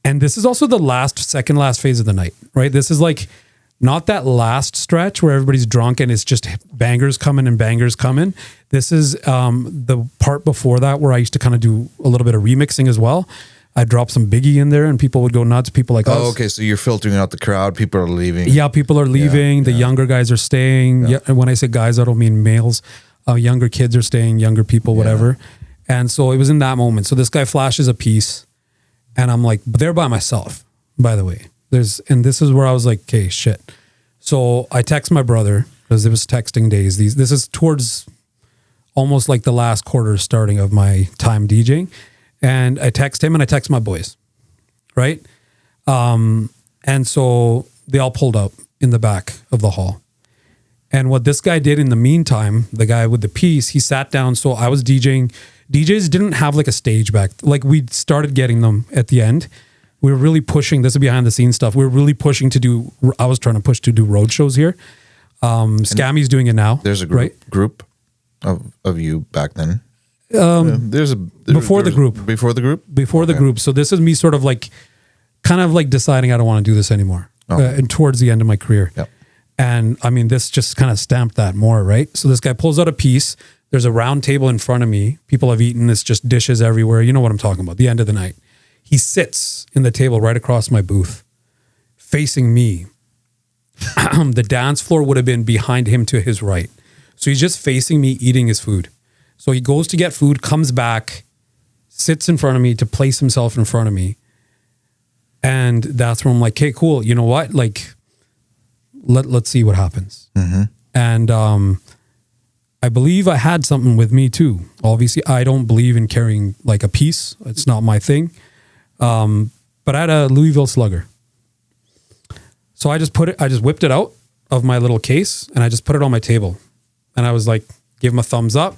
Speaker 3: And this is also the second last phase of the night, right? This is like not that last stretch where everybody's drunk and it's just bangers coming and bangers coming. This is the part before that where I used to kind of do a little bit of remixing as well. I dropped some Biggie in there and people would go nuts. People like us.
Speaker 4: Oh, okay. So you're filtering out the crowd. People are leaving.
Speaker 3: Yeah, people are leaving. The younger guys are staying. Yeah. And when I say guys, I don't mean males. Younger kids are staying, younger people, whatever. And so it was in that moment. So this guy flashes a piece and I'm like, they're by myself, by the way. And this is where I was like, okay, shit. So I text my brother because it was texting days. This is towards almost like the last quarter starting of my time DJing. And I text him and I text my boys, right? And so they all pulled up in the back of the hall. And what this guy did in the meantime, the guy with the piece, he sat down. So I was DJing. DJs didn't have like a stage back. Like we started getting them at the end. We were really pushing, this is behind the scenes stuff. We were really pushing I was trying to push to do road shows here. Scammy's doing it now.
Speaker 4: There's a group of you back then.
Speaker 3: Before the group.
Speaker 4: Before the group?
Speaker 3: Before the group. So this is me sort of like, kind of like deciding I don't want to do this anymore. And towards the end of my career.
Speaker 4: Yep.
Speaker 3: And I mean, this just kind of stamped that more, right? So this guy pulls out a piece. There's a round table in front of me. People have eaten. It's just dishes everywhere. You know what I'm talking about. The end of the night. He sits in the table right across my booth, facing me. The dance floor would have been behind him to his right. So he's just facing me eating his food. So he goes to get food, comes back, sits in front of me to place himself in front of me. And that's when I'm like, okay, cool. You know what? Like, let's see what happens.
Speaker 4: Mm-hmm.
Speaker 3: And I believe I had something with me too. Obviously, I don't believe in carrying like a piece. It's not my thing. But I had a Louisville Slugger. So I just whipped it out of my little case and I just put it on my table. And I was like, give him a thumbs up.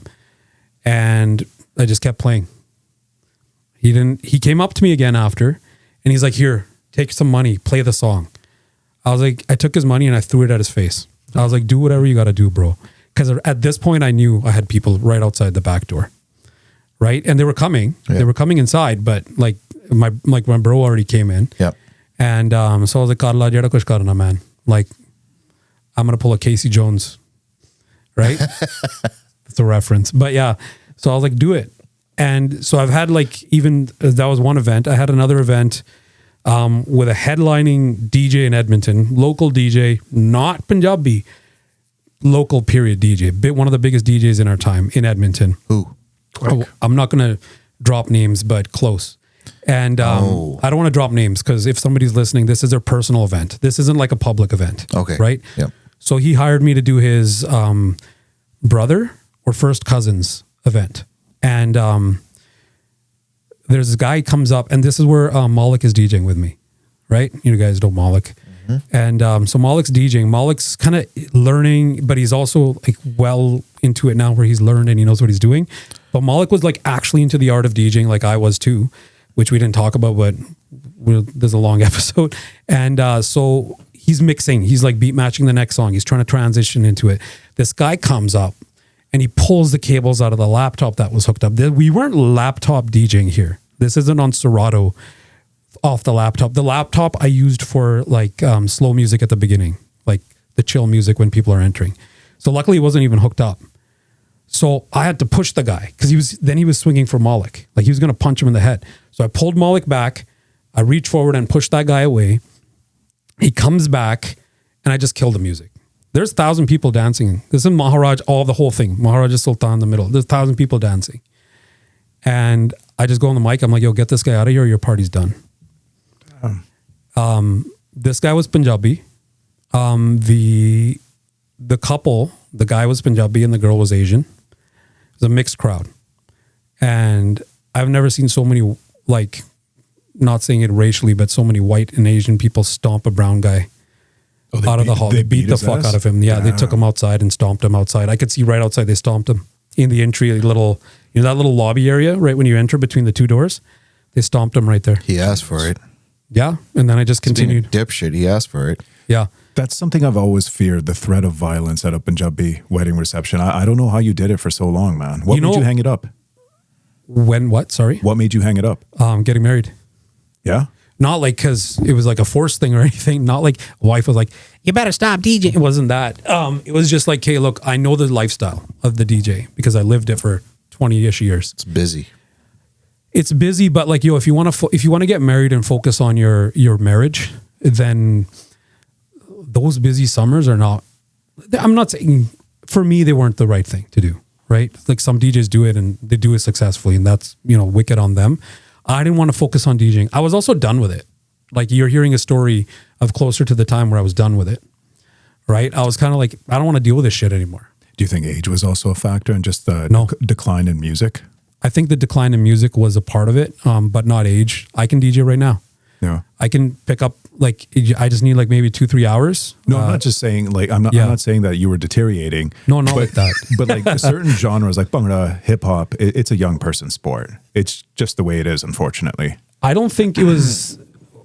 Speaker 3: And I just kept playing. He came up to me again after and he's like, here, take some money, play the song. I was like, I took his money and I threw it at his face. I was like, do whatever you got to do, bro. Because at this point I knew I had people right outside the back door. Right. And they were coming, They were coming inside, but like my bro already came in.
Speaker 4: Yep.
Speaker 3: And so I was like, Karla, jada kuch karna, man. Like, I'm going to pull a Casey Jones. Right. That's a reference. But yeah. So I was like, do it. And so I've had like, even that was one event. I had another event with a headlining DJ in Edmonton, local DJ, not Punjabi, local period DJ, one of the biggest DJs in our time in Edmonton.
Speaker 4: Who?
Speaker 3: I'm not going to drop names, but close. And I don't want to drop names because if somebody's listening, this is their personal event. This isn't like a public event.
Speaker 4: Okay.
Speaker 3: Right?
Speaker 4: Yep.
Speaker 3: So he hired me to do his brother or first cousin's event. And there's this guy comes up, and this is where Malik is DJing with me, right? You guys know Malik. And so Malik's DJing. Malik's kind of learning, but he's also like well into it now where he's learned and he knows what he's doing. But Malik was like actually into the art of DJing like I was too, which we didn't talk about, but there's a long episode. And so he's mixing. He's like beat matching the next song. He's trying to transition into it. This guy comes up and he pulls the cables out of the laptop that was hooked up. We weren't laptop DJing here. This isn't on Serato off the laptop. The laptop I used for like slow music at the beginning, like the chill music when people are entering. So luckily it wasn't even hooked up. So I had to push the guy because he was swinging for Malik. Like he was going to punch him in the head. So I pulled Malik back. I reached forward and pushed that guy away. He comes back and I just killed the music. There's 1,000 people dancing. This is Maharaj, the whole thing. Maharaj Sultan in the middle. There's 1,000 people dancing. And I just go on the mic. I'm like, yo, get this guy out of here. Your party's done. This guy was Punjabi. The couple, the guy was Punjabi and the girl was Asian. It was a mixed crowd. And I've never seen so many, like, not saying it racially, but so many white and Asian people stomp a brown guy out of the hall. They beat the fuck out of him. Yeah, they took him outside and stomped him outside. I could see right outside they stomped him in the entry that little lobby area, right when you enter between the two doors. They stomped him right there.
Speaker 4: He asked for it.
Speaker 3: Yeah, and then I just continued.
Speaker 4: Dipshit, he asked for it.
Speaker 3: Yeah.
Speaker 2: That's something I've always feared, the threat of violence at a Punjabi wedding reception. I don't know how you did it for so long, man. What made you hang it up?
Speaker 3: What? Sorry?
Speaker 2: What made you hang it up?
Speaker 3: Getting married.
Speaker 2: Yeah?
Speaker 3: Not like because it was like a forced thing or anything. Not like a wife was like, you better stop DJing. It wasn't that. It was just like, hey, look, I know the lifestyle of the DJ because I lived it for 20-ish years.
Speaker 4: It's busy.
Speaker 3: It's busy, but like, if you want to get married and focus on your marriage, then those busy summers are not, I'm not saying, for me, they weren't the right thing to do, right? Like some DJs do it and they do it successfully and that's, wicked on them. I didn't want to focus on DJing. I was also done with it. Like you're hearing a story of closer to the time where I was done with it, right? I was kind of like, I don't want to deal with this shit anymore.
Speaker 2: Do you think age was also a factor in just the decline in music?
Speaker 3: I think the decline in music was a part of it, but not age. I can DJ right now.
Speaker 2: Yeah.
Speaker 3: I can pick up, like, I just need like maybe 2-3 hours.
Speaker 2: No, I'm not just saying, like, I'm not saying that you were deteriorating.
Speaker 3: No, not like that.
Speaker 2: But like certain genres, like Bhangra, hip hop, it's a young person sport. It's just the way it is, unfortunately.
Speaker 3: I don't think it was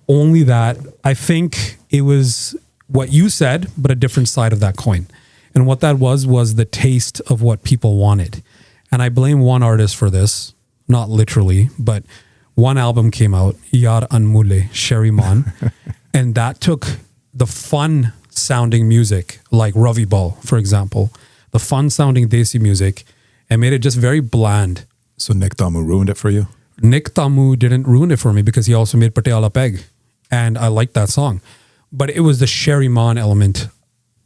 Speaker 3: only that. I think it was what you said, but a different side of that coin. And what that was the taste of what people wanted. And I blame one artist for this, not literally, but one album came out, Yar Anmule, Sherry Mon, and that took the fun sounding music, like Ravi Ball, for example, the fun sounding Desi music, and made it just very bland.
Speaker 2: So Nick Tamu ruined it for you?
Speaker 3: Nick Tamu didn't ruin it for me because he also made Patiala Peg, and I liked that song. But it was the Sherry Mon element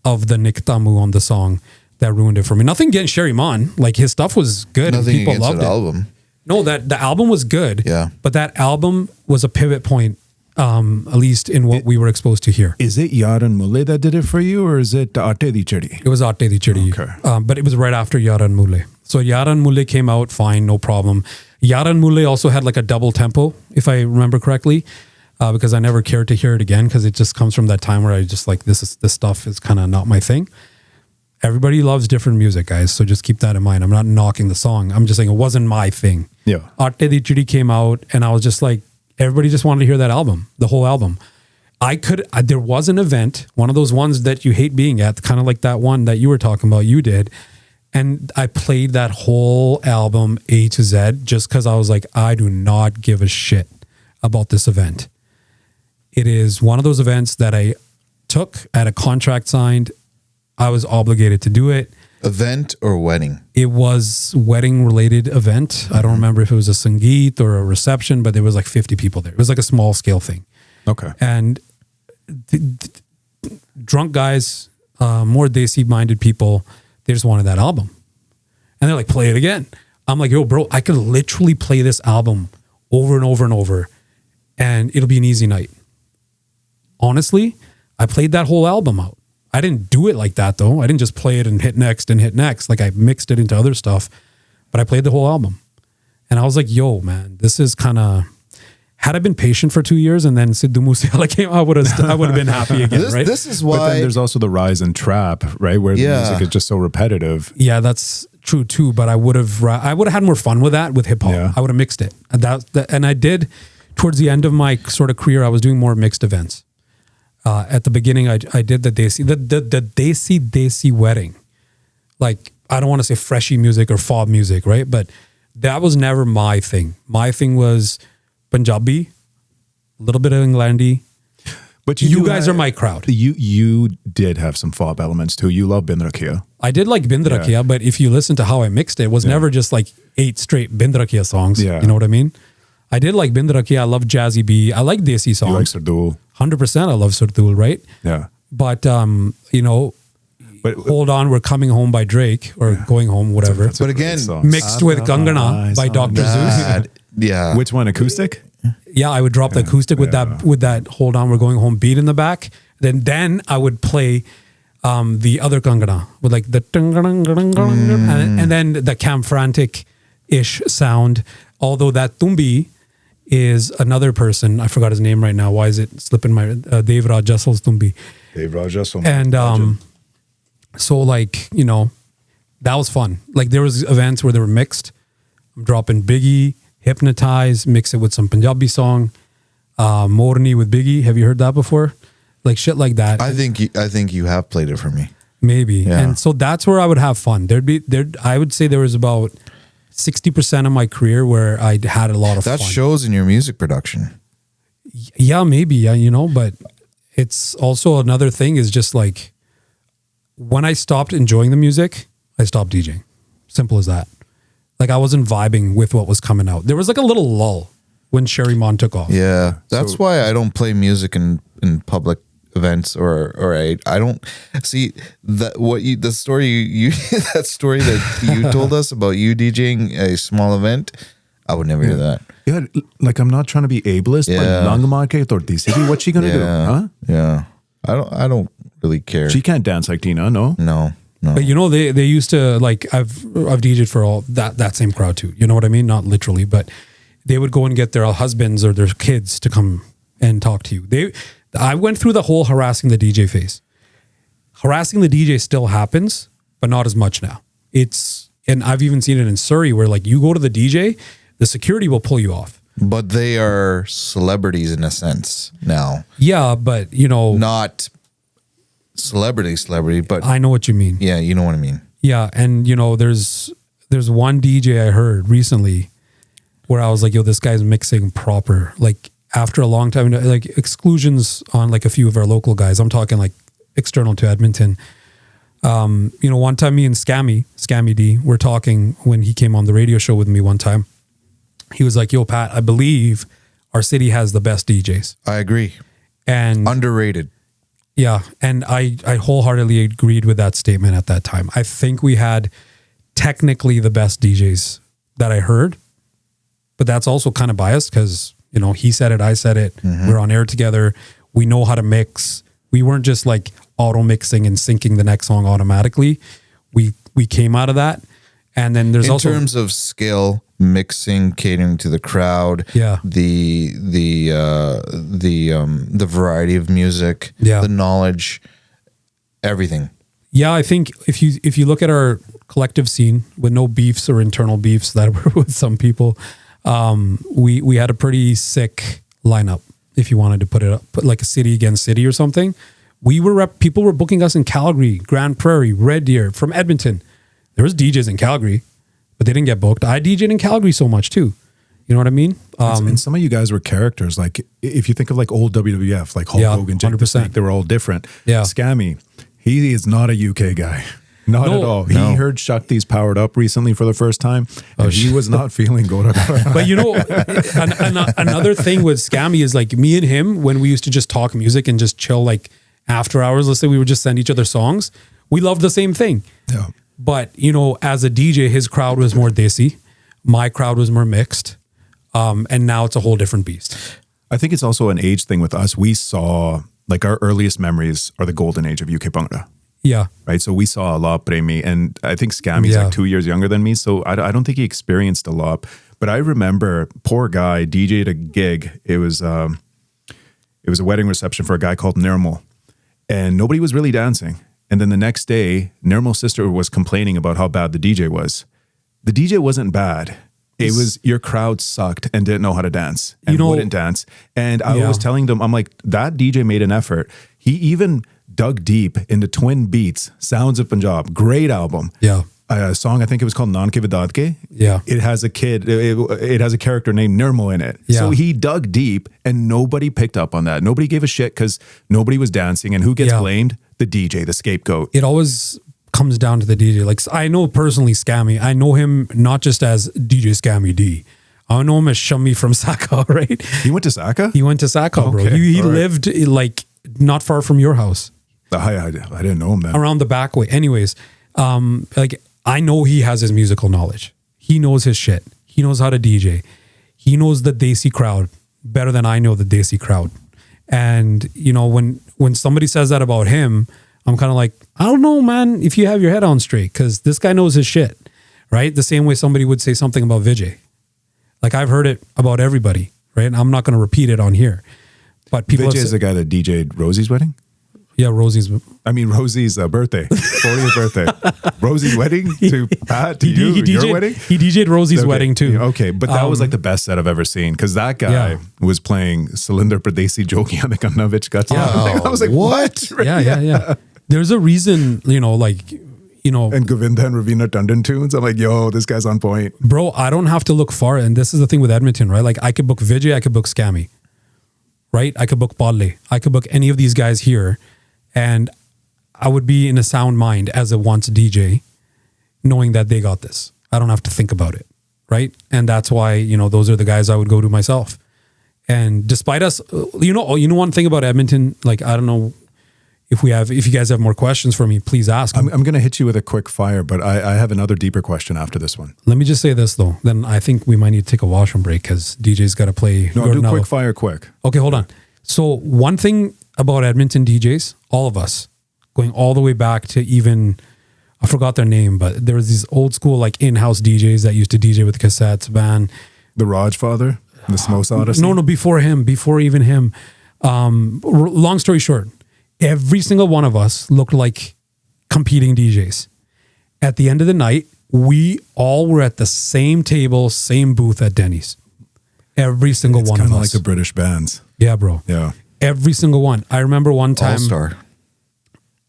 Speaker 3: of the Nick Tamu on the song that ruined it for me. Nothing against Sherry Mon. Like his stuff was good.
Speaker 4: Nothing
Speaker 3: and people
Speaker 4: against
Speaker 3: loved
Speaker 4: that
Speaker 3: it.
Speaker 4: album.
Speaker 3: No, the album was good.
Speaker 4: Yeah.
Speaker 3: But that album was a pivot point, at least in what we were exposed to here.
Speaker 2: Is it Yaran Mule that did it for you, or is it Ate Di Chidi?
Speaker 3: It was Ate Di Chidi.
Speaker 2: Okay.
Speaker 3: But it was right after Yaran Mule. So Yaran Mule came out, fine, no problem. Yaran Mule also had like a double tempo, if I remember correctly, because I never cared to hear it again because it just comes from that time where I just like, this stuff is kind of not my thing. Everybody loves different music, guys. So just keep that in mind. I'm not knocking the song. I'm just saying it wasn't my thing.
Speaker 2: Yeah.
Speaker 3: Ate Di Chidi came out and I was just like, everybody just wanted to hear that album, the whole album. There was an event, one of those ones that you hate being at, kind of like that one that you were talking about, you did. And I played that whole album A to Z just because I was like, I do not give a shit about this event. It is one of those events that I took at a contract signed. I was obligated to do it.
Speaker 4: Event or wedding?
Speaker 3: It was wedding related event. I don't remember if it was a sangeet or a reception, but there was like 50 people there. It was like a small scale thing.
Speaker 2: Okay.
Speaker 3: And drunk guys, more Desi minded people, they just wanted that album. And they're like, play it again. I'm like, yo, bro, I could literally play this album over and over and over and it'll be an easy night. Honestly, I played that whole album out. I didn't do it like that though. I didn't just play it and hit next and hit next. Like I mixed it into other stuff, but I played the whole album. And I was like, yo, man, this is kind of, had I been patient for 2 years and then Sidhu Moosewala came out, I would have been happy again, right?
Speaker 4: This is why.
Speaker 2: But then there's also the rise in trap, right? Where the music is just so repetitive.
Speaker 3: Yeah, that's true too. But I would have had more fun with that with hip hop.
Speaker 2: Yeah.
Speaker 3: I would have mixed it. And I did towards the end of my sort of career. I was doing more mixed events. At the beginning, I did the Desi wedding. Like, I don't want to say freshy music or fob music, right? But that was never my thing. My thing was Punjabi, a little bit of Englandi.
Speaker 2: But
Speaker 3: you guys are my crowd.
Speaker 2: You did have some fob elements too. You love Bin Rakhiya.
Speaker 3: I did like Bin Rakhiya, but if you listen to how I mixed it, it was never just like 8 straight Bin Rakhiya songs.
Speaker 2: Yeah.
Speaker 3: You know what I mean? I did like Bin Rakhiya. I love Jazzy B. I like Desi songs.
Speaker 2: You like Sardul.
Speaker 3: 100% I love Sardul, right?
Speaker 2: Yeah.
Speaker 3: But, Hold On, We're Coming Home by Drake or Going Home, whatever.
Speaker 4: But again,
Speaker 3: mixed with Gangana by Dr. Zeus.
Speaker 4: Yeah.
Speaker 2: Which one? Acoustic?
Speaker 3: Yeah, I would drop the acoustic with that Hold On, We're Going Home beat in the back. Then I would play the other Gangana with like the and then the Cam Frantic-ish sound. Although that Tumbi is another person. I forgot his name right now. Why is it slipping my Dave Raj Jessel's Tumbi?
Speaker 2: Dave Raj Jessel.
Speaker 3: And so like, that was fun. Like there was events where they were mixed. I'm dropping Biggie, Hypnotize, mix it with some Punjabi song. Morni with Biggie. Have you heard that before? Like shit like that.
Speaker 4: I think you have played it for me.
Speaker 3: Maybe.
Speaker 4: Yeah.
Speaker 3: And so that's where I would have fun. I would say there was about 60% of my career where I had a lot of fun.
Speaker 4: That shows in your music production.
Speaker 3: Yeah, maybe. Yeah, but it's also another thing is just like when I stopped enjoying the music, I stopped DJing. Simple as that. Like I wasn't vibing with what was coming out. There was like a little lull when Sherry Mon took off.
Speaker 4: Yeah. That's why I don't play music in public events or I don't see that the story you that story that you told us about you DJing a small event. I would never do that.
Speaker 2: Yeah, like I'm not trying to be ableist, but Nangma ke torti sigi, what's she gonna do? Huh?
Speaker 4: Yeah. I don't really care.
Speaker 2: She can't dance like Tina, no?
Speaker 4: No.
Speaker 3: But they used to like I've DJed for all that same crowd too. You know what I mean? Not literally, but they would go and get their husbands or their kids to come and talk to you. I went through the whole harassing the DJ phase. Harassing the DJ still happens, but not as much now. And I've even seen it in Surrey where like you go to the DJ, the security will pull you off.
Speaker 4: But they are celebrities in a sense now.
Speaker 3: Yeah, but
Speaker 4: not celebrity, but
Speaker 3: I know what you mean.
Speaker 4: Yeah, you know what I mean.
Speaker 3: Yeah, and there's one DJ I heard recently where I was like, yo, this guy's mixing proper. Like after a long time, like exclusions on like a few of our local guys. I'm talking like external to Edmonton. One time me and Scammy D, we're talking when he came on the radio show with me one time. He was like, yo, Pat, I believe our city has the best DJs.
Speaker 4: I agree.
Speaker 3: And
Speaker 4: underrated.
Speaker 3: Yeah. And I wholeheartedly agreed with that statement at that time. I think we had technically the best DJs that I heard, but that's also kind of biased because, he said it, I said it. Mm-hmm. We're on air together. We know how to mix. We weren't just like auto mixing and syncing the next song automatically. We came out of that. And then there's also in
Speaker 4: terms of skill, mixing, catering to the crowd, the variety of music, the knowledge, everything.
Speaker 3: Yeah, I think if you look at our collective scene with no beefs or internal beefs that were with some people, we had a pretty sick lineup. If you wanted to put like a city against city or something, people were booking us in Calgary, Grand Prairie, Red Deer, from Edmonton. There was DJs in Calgary, but they didn't get booked. I DJed in Calgary so much too. You know what I mean?
Speaker 2: And some of you guys were characters. Like if you think of like old WWF, like Hulk Hogan, Jake the Snake, they were all different. Yeah. Scammy, he is not a UK guy. Not at all. No. He heard Shakti's Powered Up recently for the first time. And he was not feeling Gora.
Speaker 3: But another thing with Scammy is like me and him, when we used to just talk music and just chill like after hours, let's say we would just send each other songs. We loved the same thing. Yeah. But, as a DJ, his crowd was more desi. My crowd was more mixed. And now it's a whole different beast.
Speaker 2: I think it's also an age thing with us. We saw like our earliest memories are the golden age of UK Bhangra.
Speaker 3: Yeah.
Speaker 2: Right. So we saw a lot, Premi, and I think Scammy's
Speaker 3: Yeah.
Speaker 2: like 2 years younger than me. So I don't think he experienced a lot, but I remember poor guy DJ'd a gig. It was a wedding reception for a guy called Nirmal, and nobody was really dancing. And then the next day, Nirmal's sister was complaining about how bad the DJ was. The DJ wasn't bad. It was your crowd sucked and didn't know how to dance and wouldn't dance. And I was telling them, I'm like, that DJ made an effort. He even dug deep into Twin Beats, Sounds of Punjab. Great album.
Speaker 3: Yeah.
Speaker 2: A song, I think it was called Nanke Vidadke.
Speaker 3: Yeah.
Speaker 2: It has a kid, it has a character named Nirmal in it.
Speaker 3: Yeah.
Speaker 2: So he dug deep and nobody picked up on that. Nobody gave a shit because nobody was dancing. And who gets blamed? The DJ, the scapegoat.
Speaker 3: It always comes down to the DJ. Like, I know personally Scammy. I know him not just as DJ Scammy D. I know him as Shummi from Saka, right?
Speaker 2: He went to Saka?
Speaker 3: He went to Saka, bro.
Speaker 2: Okay,
Speaker 3: He
Speaker 2: all right.
Speaker 3: lived like not far from your house.
Speaker 2: I didn't know him then.
Speaker 3: Around the back way. Anyways, like I know he has his musical knowledge. He knows his shit. He knows how to DJ. He knows the Desi crowd better than I know the Desi crowd. And you know, when somebody says that about him, I'm kind of like, I don't know, man, if you have your head on straight, because this guy knows his shit, right? The same way somebody would say something about Vijay. Like I've heard it about everybody, right? And I'm not going to repeat it on here. But people
Speaker 2: Vijay is the guy that DJ'd Rosie's wedding?
Speaker 3: Yeah, Rosie's
Speaker 2: birthday, 40th birthday. Rosie's wedding to Pat, to your wedding?
Speaker 3: He DJ'd Rosie's wedding too.
Speaker 2: Okay, but that was like the best set I've ever seen because that guy was playing Salinder Pradesi Jogi on the Kannavich Gata. I was like, what?
Speaker 3: Yeah. There's a reason,
Speaker 2: And Govinda and Ravina Tandon tunes. I'm like, yo, this guy's on point.
Speaker 3: Bro, I don't have to look far. And this is the thing with Edmonton, right? Like I could book Vijay, I could book Scammy, right? I could book Palle. I could book any of these guys here. And I would be in a sound mind as a once DJ, knowing that they got this. I don't have to think about it, right? And that's why, those are the guys I would go to myself. And despite us, one thing about Edmonton, like, I don't know if you guys have more questions for me, please ask.
Speaker 2: I'm going to hit you with a quick fire, but I have another deeper question after this one.
Speaker 3: Let me just say this though. Then I think we might need to take a washroom break because DJ's got to play.
Speaker 2: No, do quick fire quick.
Speaker 3: Okay, hold on. So one thing about Edmonton DJs, all of us, going all the way back to even, I forgot their name, but there was these old school like in-house DJs that used to DJ with cassettes, van.
Speaker 2: The Raj father, the Smos Odyssey.
Speaker 3: No, before even him. Long story short, every single one of us looked like competing DJs. At the end of the night, we all were at the same table, same booth at Denny's. Every single one of us.
Speaker 2: Kind of like the British bands.
Speaker 3: Yeah, bro.
Speaker 2: Yeah.
Speaker 3: Every single one. I remember one time.
Speaker 4: All-Star.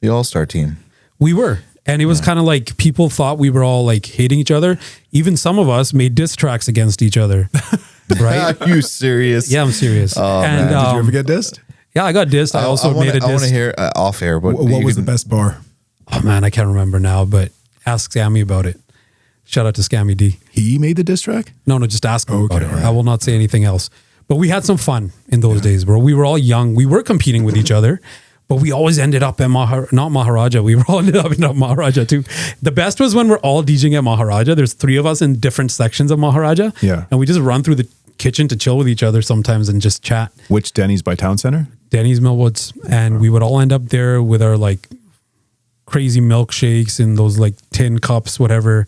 Speaker 4: The All-Star team.
Speaker 3: We were. And it was kind of like people thought we were all like hating each other. Even some of us made diss tracks against each other. Right?
Speaker 4: Are you serious?
Speaker 3: Yeah, I'm serious.
Speaker 4: man.
Speaker 2: Did you ever get dissed?
Speaker 3: Yeah, I got dissed. I also made a diss.
Speaker 4: I want to hear off air. But
Speaker 2: What was the best bar?
Speaker 3: Oh man, I can't remember now, but ask Scammy about it. Shout out to Scammy D.
Speaker 2: He made the diss track?
Speaker 3: No, just ask him about it.
Speaker 2: Right.
Speaker 3: I will not say anything else. But we had some fun in those days, bro. We were all young. We were competing with each other, but we always ended up at not Maharaja. We were all ended up in Maharaja too. The best was when we're all DJing at Maharaja. There's 3 of us in different sections of Maharaja.
Speaker 2: Yeah.
Speaker 3: And we just run through the kitchen to chill with each other sometimes and just chat.
Speaker 2: Which Denny's by Town Center?
Speaker 3: Denny's Millwoods. And we would all end up there with our like crazy milkshakes in those like tin cups, whatever.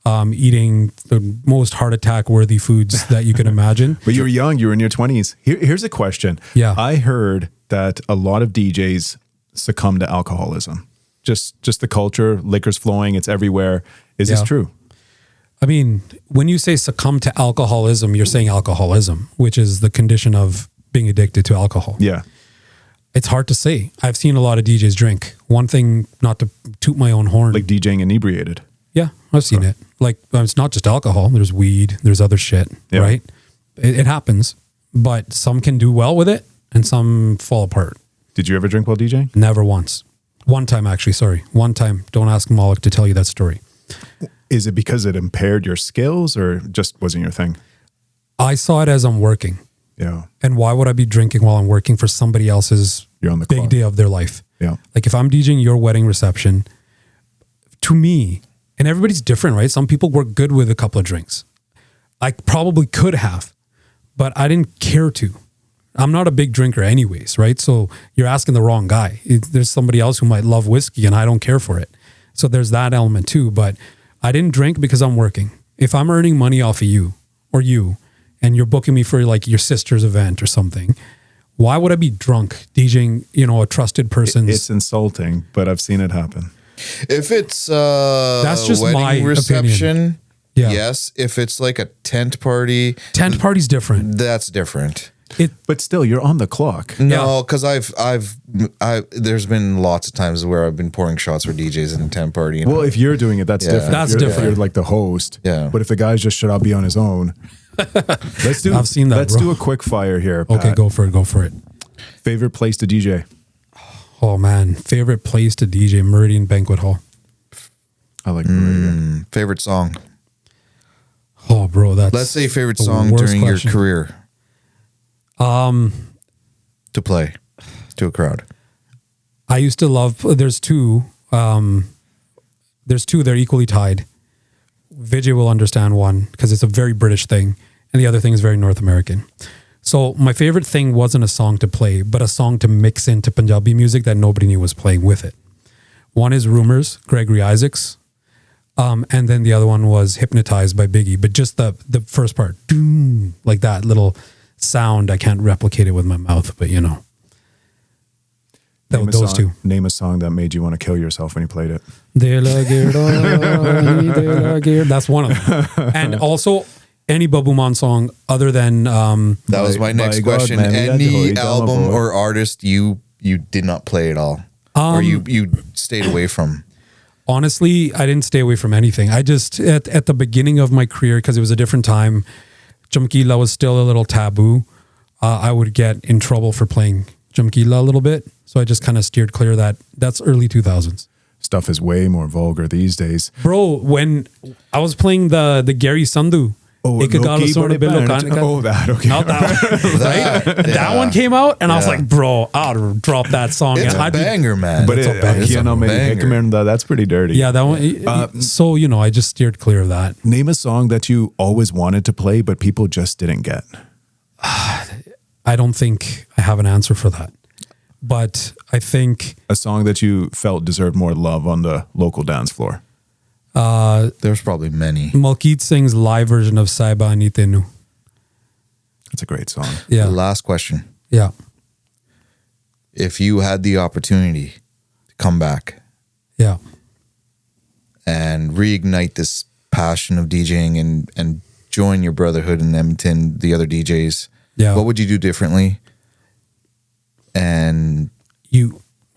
Speaker 3: Eating the most heart attack worthy foods that you can imagine.
Speaker 2: But you were young, you were in your 20s. Here's a question.
Speaker 3: Yeah.
Speaker 2: I heard that a lot of DJs succumb to alcoholism. Just the culture, liquor's flowing, it's everywhere. Is this true?
Speaker 3: I mean, when you say succumb to alcoholism, you're saying alcoholism, which is the condition of being addicted to alcohol.
Speaker 2: Yeah.
Speaker 3: It's hard to say. I've seen a lot of DJs drink. One thing, not to toot my own horn.
Speaker 2: Like DJing inebriated.
Speaker 3: Yeah, I've seen it. Like, it's not just alcohol. There's weed. There's other shit, right? It happens. But some can do well with it and some fall apart.
Speaker 2: Did you ever drink while DJing?
Speaker 3: Never once. One time, actually. Sorry. One time. Don't ask Malik to tell you that story.
Speaker 2: Is it because it impaired your skills or just wasn't your thing?
Speaker 3: I saw it as I'm working.
Speaker 2: Yeah.
Speaker 3: And why would I be drinking while I'm working for somebody else's
Speaker 2: You're on the
Speaker 3: big
Speaker 2: clock.
Speaker 3: day of their life?
Speaker 2: Yeah.
Speaker 3: Like if I'm DJing your wedding reception, to me, and everybody's different, right? Some people work good with a couple of drinks. I probably could have, but I didn't care to. I'm not a big drinker anyways, right? So you're asking the wrong guy. There's somebody else who might love whiskey and I don't care for it. So there's that element too. But I didn't drink because I'm working. If I'm earning money off of you or you, and you're booking me for like your sister's event or something, why would I be drunk DJing, a trusted person's?
Speaker 2: It's insulting, but I've seen it happen.
Speaker 4: If it's
Speaker 3: that's just
Speaker 4: wedding
Speaker 3: my
Speaker 4: reception,
Speaker 3: opinion. Yeah.
Speaker 4: yes. If it's like a tent party,
Speaker 3: Party's different.
Speaker 4: that's different.
Speaker 2: But still, you're on the clock.
Speaker 4: No, because I've there's been lots of times where I've been pouring shots for DJs in a tent party.
Speaker 2: Well, if you're doing it, that's different.
Speaker 3: That's
Speaker 2: If you're
Speaker 3: different.
Speaker 2: like the host.
Speaker 4: Yeah.
Speaker 2: But if the guy's just should I be on his own?
Speaker 3: I've seen that,
Speaker 2: Let's
Speaker 3: bro.
Speaker 2: do a quick fire here.
Speaker 3: Okay,
Speaker 2: Pat.
Speaker 3: go for it.
Speaker 2: Favorite place to DJ?
Speaker 3: Oh man, favorite place to DJ, Meridian Banquet Hall.
Speaker 2: I like Meridian.
Speaker 4: Favorite song?
Speaker 3: Oh, bro, that's
Speaker 4: Let's say favorite
Speaker 3: the
Speaker 4: song
Speaker 3: worst
Speaker 4: during
Speaker 3: question.
Speaker 4: your career. To play to a crowd.
Speaker 3: I used to love. There's two. They're equally tied. Vijay will understand one because it's a very British thing, and the other thing is very North American. So my favorite thing wasn't a song to play, but a song to mix into Punjabi music that nobody knew was playing with it. One is Rumors, Gregory Isaacs, and then the other one was Hypnotized by Biggie. But just the first part, doom, like that little sound, I can't replicate it with my mouth, but those two.
Speaker 2: Name a song that made you want to kill yourself when you played it.
Speaker 3: That's one of them. And also any Babu Man song other than
Speaker 4: That was my next
Speaker 2: by God,
Speaker 4: question.
Speaker 2: man, we had to
Speaker 4: Any
Speaker 2: hold
Speaker 4: album
Speaker 2: it down,
Speaker 4: or artist you did not play at all, or you stayed away from?
Speaker 3: honestly, I didn't stay away from anything. I just at the beginning of my career, because it was a different time, Chamkila was still a little taboo. I would get in trouble for playing Chamkila a little bit. So I just kind of steered clear of that. That's early 2000s.
Speaker 2: Stuff is way more vulgar these days.
Speaker 3: Bro, when I was playing the Gary Sandhu, Ikagala Sorna Billo Kanika.
Speaker 2: Oh, that. Okay.
Speaker 3: Not that one. Right? That one came out, and I was like, bro, I'll drop that song.
Speaker 4: It's
Speaker 3: And
Speaker 4: a
Speaker 3: I'd be-
Speaker 4: banger, man.
Speaker 2: But
Speaker 4: It's a banger.
Speaker 2: that's pretty dirty.
Speaker 3: Yeah, that one. So, I just steered clear of that.
Speaker 2: Name a song that you always wanted to play, but people just didn't get.
Speaker 3: I don't think I have an answer for that. But I think
Speaker 2: A song that you felt deserved more love on the local dance floor.
Speaker 4: There's probably many.
Speaker 3: Malkeet Singh's live version of Saiba Ani Tenu.
Speaker 2: That's a great song.
Speaker 3: Yeah.
Speaker 4: Last question.
Speaker 3: Yeah.
Speaker 4: If you had the opportunity to come back
Speaker 3: Yeah.
Speaker 4: and reignite this passion of DJing and join your brotherhood in Edmonton, the other DJs,
Speaker 3: Yeah.
Speaker 4: what would you do differently? And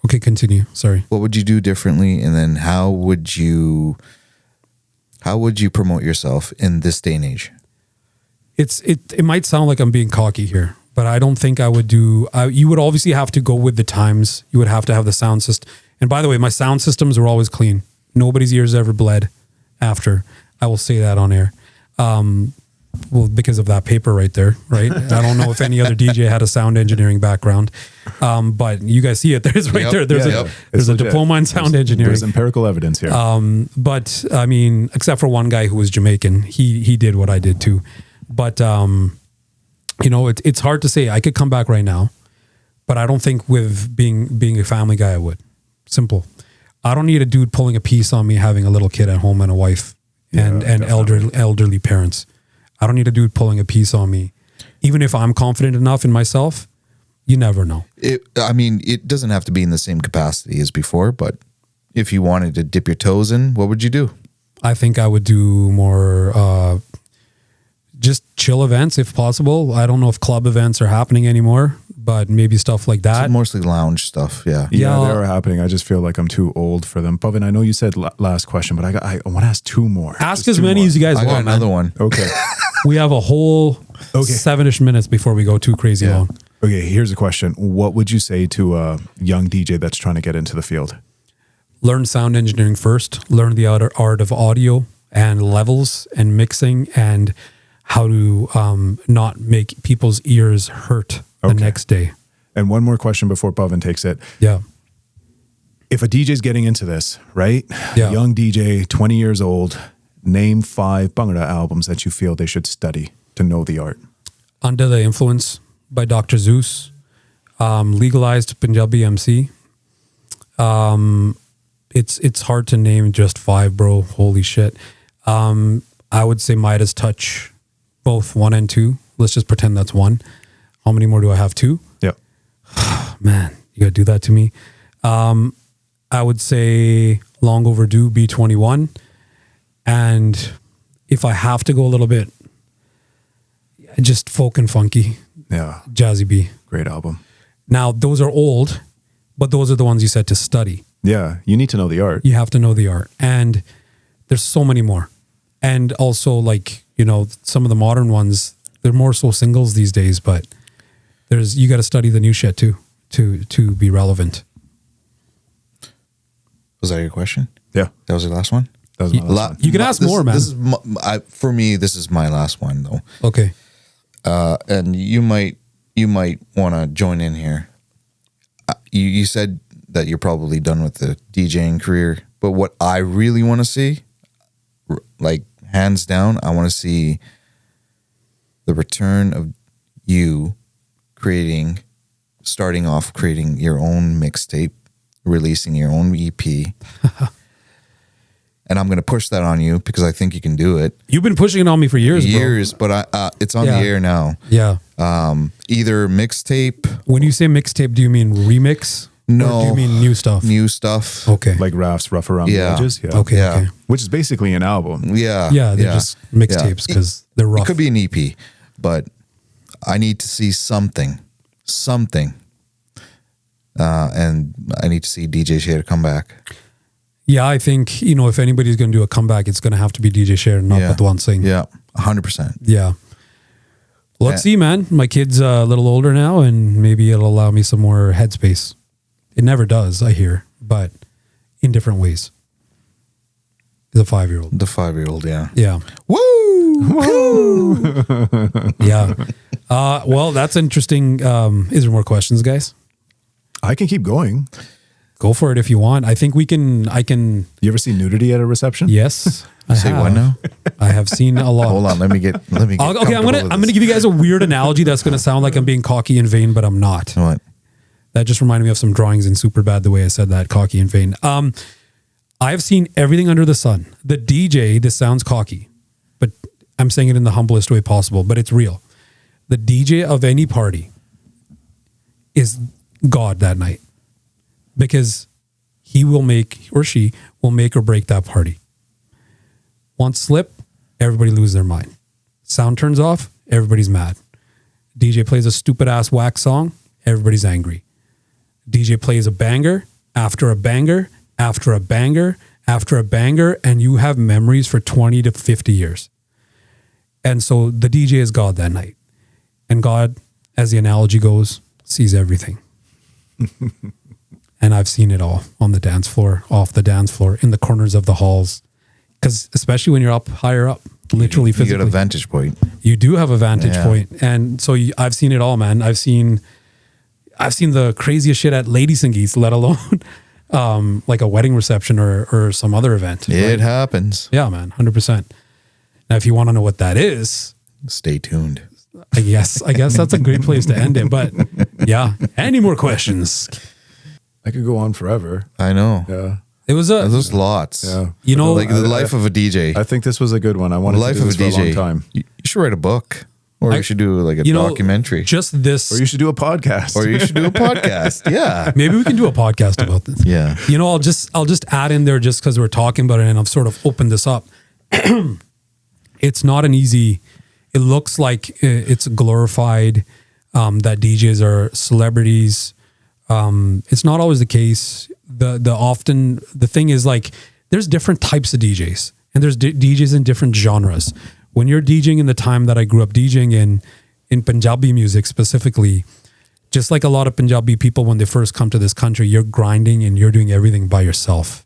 Speaker 3: Okay, continue. Sorry.
Speaker 4: what would you do differently? And then how would you promote yourself in this day and age?
Speaker 3: It might sound like I'm being cocky here, but I don't think I would do. You would obviously have to go with the times. You would have to have the sound system. And by the way, my sound systems were always clean. Nobody's ears ever bled after. I will say that on air. Well, because of that paper right there, right? I don't know if any other DJ had a sound engineering background, but you guys see it. There's right
Speaker 4: Yep.
Speaker 3: there. There's
Speaker 4: Yeah,
Speaker 3: a
Speaker 4: yep.
Speaker 3: there's a
Speaker 2: legit.
Speaker 3: diploma in sound engineering.
Speaker 2: There's empirical evidence here.
Speaker 3: But I mean, except for one guy who was Jamaican, he did what I did too. But it's hard to say. I could come back right now, but I don't think with being a family guy I would. Simple. I don't need a dude pulling a piece on me having a little kid at home and a wife and elderly parents. I don't need a dude pulling a piece on me. Even if I'm confident enough in myself, you never know.
Speaker 4: It doesn't have to be in the same capacity as before, but if you wanted to dip your toes in, what would you do?
Speaker 3: I think I would do more just chill events if possible. I don't know if club events are happening anymore, but maybe stuff like that.
Speaker 4: It's mostly lounge stuff. Yeah.
Speaker 2: Yeah,
Speaker 3: Yeah.
Speaker 2: they are happening. I just feel like I'm too old for them. Pavan, I know you said last question, but I want to ask two more.
Speaker 3: Ask
Speaker 2: Just
Speaker 3: as
Speaker 2: two
Speaker 3: many
Speaker 2: more.
Speaker 3: as you guys
Speaker 4: I got
Speaker 3: want, man.
Speaker 4: another one.
Speaker 2: Okay.
Speaker 3: We have a whole 7-ish minutes before we go too crazy
Speaker 4: Yeah.
Speaker 3: long.
Speaker 2: Okay, here's a question. What would you say to a young DJ that's trying to get into the field?
Speaker 3: Learn sound engineering first. Learn the art of audio and levels and mixing and how to not make people's ears hurt the
Speaker 2: Okay.
Speaker 3: next day.
Speaker 2: And one more question before Pavan takes it.
Speaker 3: Yeah.
Speaker 2: If a DJ's getting into this, right?
Speaker 3: Yeah.
Speaker 2: Young DJ, 20 years old, name 5 Bhangra albums that you feel they should study to know the art.
Speaker 3: Under the Influence by Dr. Zeus. Legalized Punjabi MC. It's hard to name just 5, bro. Holy shit. I would say Midas Touch, both 1 and 2. Let's just pretend that's 1. How many more do I have? 2?
Speaker 2: Yeah.
Speaker 3: Man, you gotta do that to me. I would say Long Overdue, B21. And if I have to go a little bit, just folk and funky,
Speaker 2: Yeah.
Speaker 3: Jazzy B.
Speaker 2: Great album.
Speaker 3: Now, those are old, but those are the ones you said to study.
Speaker 2: Yeah. You need to know the art.
Speaker 3: You have to know the art. And there's so many more. And also, like, you know, some of the modern ones, they're more so singles these days, but you got to study the new shit too, to be relevant.
Speaker 4: Was that your question?
Speaker 2: Yeah.
Speaker 4: That was your last one?
Speaker 2: That was my last one.
Speaker 3: You can ask more, man.
Speaker 4: This is for me, this is my last one, though.
Speaker 3: Okay.
Speaker 4: And you might want to join in here. You said that you're probably done with the DJing career, but what I really want to see, like hands down, I want to see the return of you starting off creating your own mixtape, releasing your own EP. And I'm going to push that on you because I think you can do it.
Speaker 3: You've been pushing it on me for years, bro.
Speaker 4: But it's on the air now.
Speaker 3: Yeah.
Speaker 4: Either mixtape.
Speaker 3: When you say mixtape, do you mean remix?
Speaker 4: No.
Speaker 3: Or do you mean new stuff?
Speaker 4: New stuff.
Speaker 3: Okay.
Speaker 2: Like Raf's Rough Around the Edges. Yeah.
Speaker 3: Okay.
Speaker 4: Yeah.
Speaker 3: Okay.
Speaker 2: Which is basically an album.
Speaker 4: Yeah.
Speaker 3: Yeah. They're just mixtapes because they're rough.
Speaker 4: It could be an EP, but I need to see something. And I need to see DJ Sher come back.
Speaker 3: Yeah, I think, you know, if anybody's going to do a comeback, it's going to have to be DJ Sher, not Patwant Singh.
Speaker 4: Yeah, 100%.
Speaker 3: Yeah. Let's see, man. My kid's a little older now, and maybe it'll allow me some more headspace. It never does, I hear, but in different ways. He's a 5-year-old.
Speaker 4: The 5-year-old, yeah.
Speaker 3: Yeah.
Speaker 4: Woo!
Speaker 3: Yeah. Well, that's interesting. Is there more questions, guys?
Speaker 2: I can keep going.
Speaker 3: Go for it if you want. I think I can.
Speaker 2: You ever see nudity at a reception?
Speaker 3: Yes. I
Speaker 4: Say
Speaker 3: have.
Speaker 4: what now?
Speaker 3: I have seen a lot.
Speaker 4: Hold on, let me get.
Speaker 3: Okay, I'm gonna give you guys a weird analogy that's gonna sound like I'm being cocky and vain, but I'm not.
Speaker 4: What?
Speaker 3: That just reminded me of some drawings in Superbad, the way I said that, cocky and vain. I've seen everything under the sun. The DJ, this sounds cocky, but I'm saying it in the humblest way possible, but it's real. The DJ of any party is God that night, because he will make, or she will make or break that party. One slip, everybody loses their mind. Sound turns off, everybody's mad. DJ plays a stupid ass whack song, everybody's angry. DJ plays a banger after a banger after a banger after a banger, and you have memories for 20 to 50 years. And so the DJ is God that night. And God, as the analogy goes, sees everything. And I've seen it all on the dance floor, off the dance floor, in the corners of the halls. Because especially when you're up higher up, literally physically.
Speaker 4: You get a vantage point.
Speaker 3: You do have a vantage point. And so I've seen it all, man. I've seen the craziest shit at Lady Sangeets, let alone like a wedding reception or some other event.
Speaker 4: It
Speaker 3: right?
Speaker 4: happens.
Speaker 3: Yeah, man, 100%. Now, if you want to know what that is,
Speaker 4: Stay tuned.
Speaker 3: I guess that's a great place to end it. But yeah, any more questions?
Speaker 2: I could go on forever.
Speaker 4: I know.
Speaker 2: Yeah.
Speaker 3: It was
Speaker 4: There's lots.
Speaker 2: Yeah.
Speaker 3: you know,
Speaker 4: Like the life of a DJ.
Speaker 2: I think this was a good one. I wanted
Speaker 4: The life
Speaker 2: to do
Speaker 4: of
Speaker 2: this
Speaker 4: a
Speaker 2: for a long
Speaker 4: DJ.
Speaker 2: time.
Speaker 4: You should write a book, or you should do like a
Speaker 3: you know,
Speaker 4: documentary,
Speaker 3: just this.
Speaker 2: Or you should do a podcast.
Speaker 4: or you should do a podcast. Yeah.
Speaker 3: Maybe we can do a podcast about this.
Speaker 4: Yeah.
Speaker 3: You know, I'll just add in there, just because we're talking about it and I've sort of opened this up. It's not an easy. It looks like it's glorified that DJs are celebrities. It's not always the case. The thing is, like, there's different types of DJs, and there's DJs in different genres. When you're DJing in the time that I grew up DJing in Punjabi music specifically, just like a lot of Punjabi people, when they first come to this country, you're grinding and you're doing everything by yourself,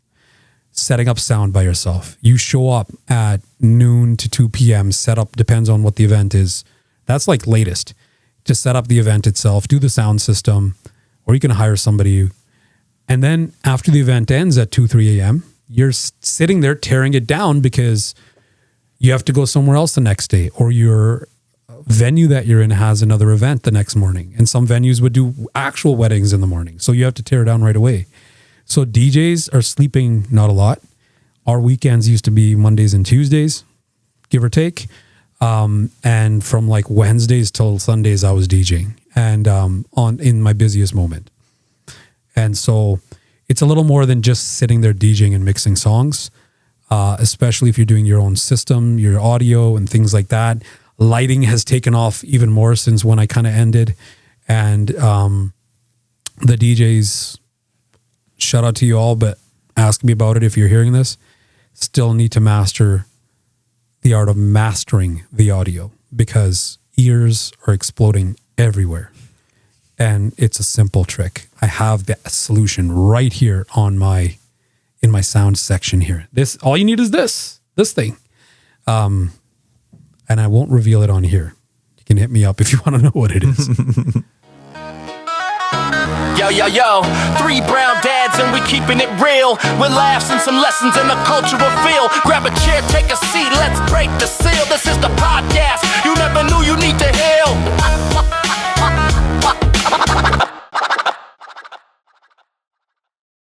Speaker 3: setting up sound by yourself. You show up at noon to 2 p.m. Setup depends on what the event is. That's like latest. Just set up the event itself, do the sound system, or you can hire somebody. And then after the event ends at 2, 3 a.m., you're sitting there tearing it down because you have to go somewhere else the next day, or you're venue that you're in has another event the next morning. And some venues would do actual weddings in the morning. So you have to tear down right away. So DJs are sleeping not a lot. Our weekends used to be Mondays and Tuesdays, give or take. And from like Wednesdays till Sundays, I was DJing and in my busiest moment. And so it's a little more than just sitting there DJing and mixing songs, especially if you're doing your own system, your audio and things like that. Lighting has taken off even more since when I kind of ended. And the DJs, shout out to you all, but ask me about it if you're hearing this, still need to master the art of mastering the audio because ears are exploding everywhere. And it's a simple trick. I have the solution right here in my sound section here. This, all you need is this thing. And I won't reveal it on here. You can hit me up if you want to know what it is.
Speaker 1: Yo, 3 brown dads and we keeping it real. With laughs and some lessons in the cultural feel. Grab a chair, take a seat, let's break the seal. This is the podcast you never knew you need to heal.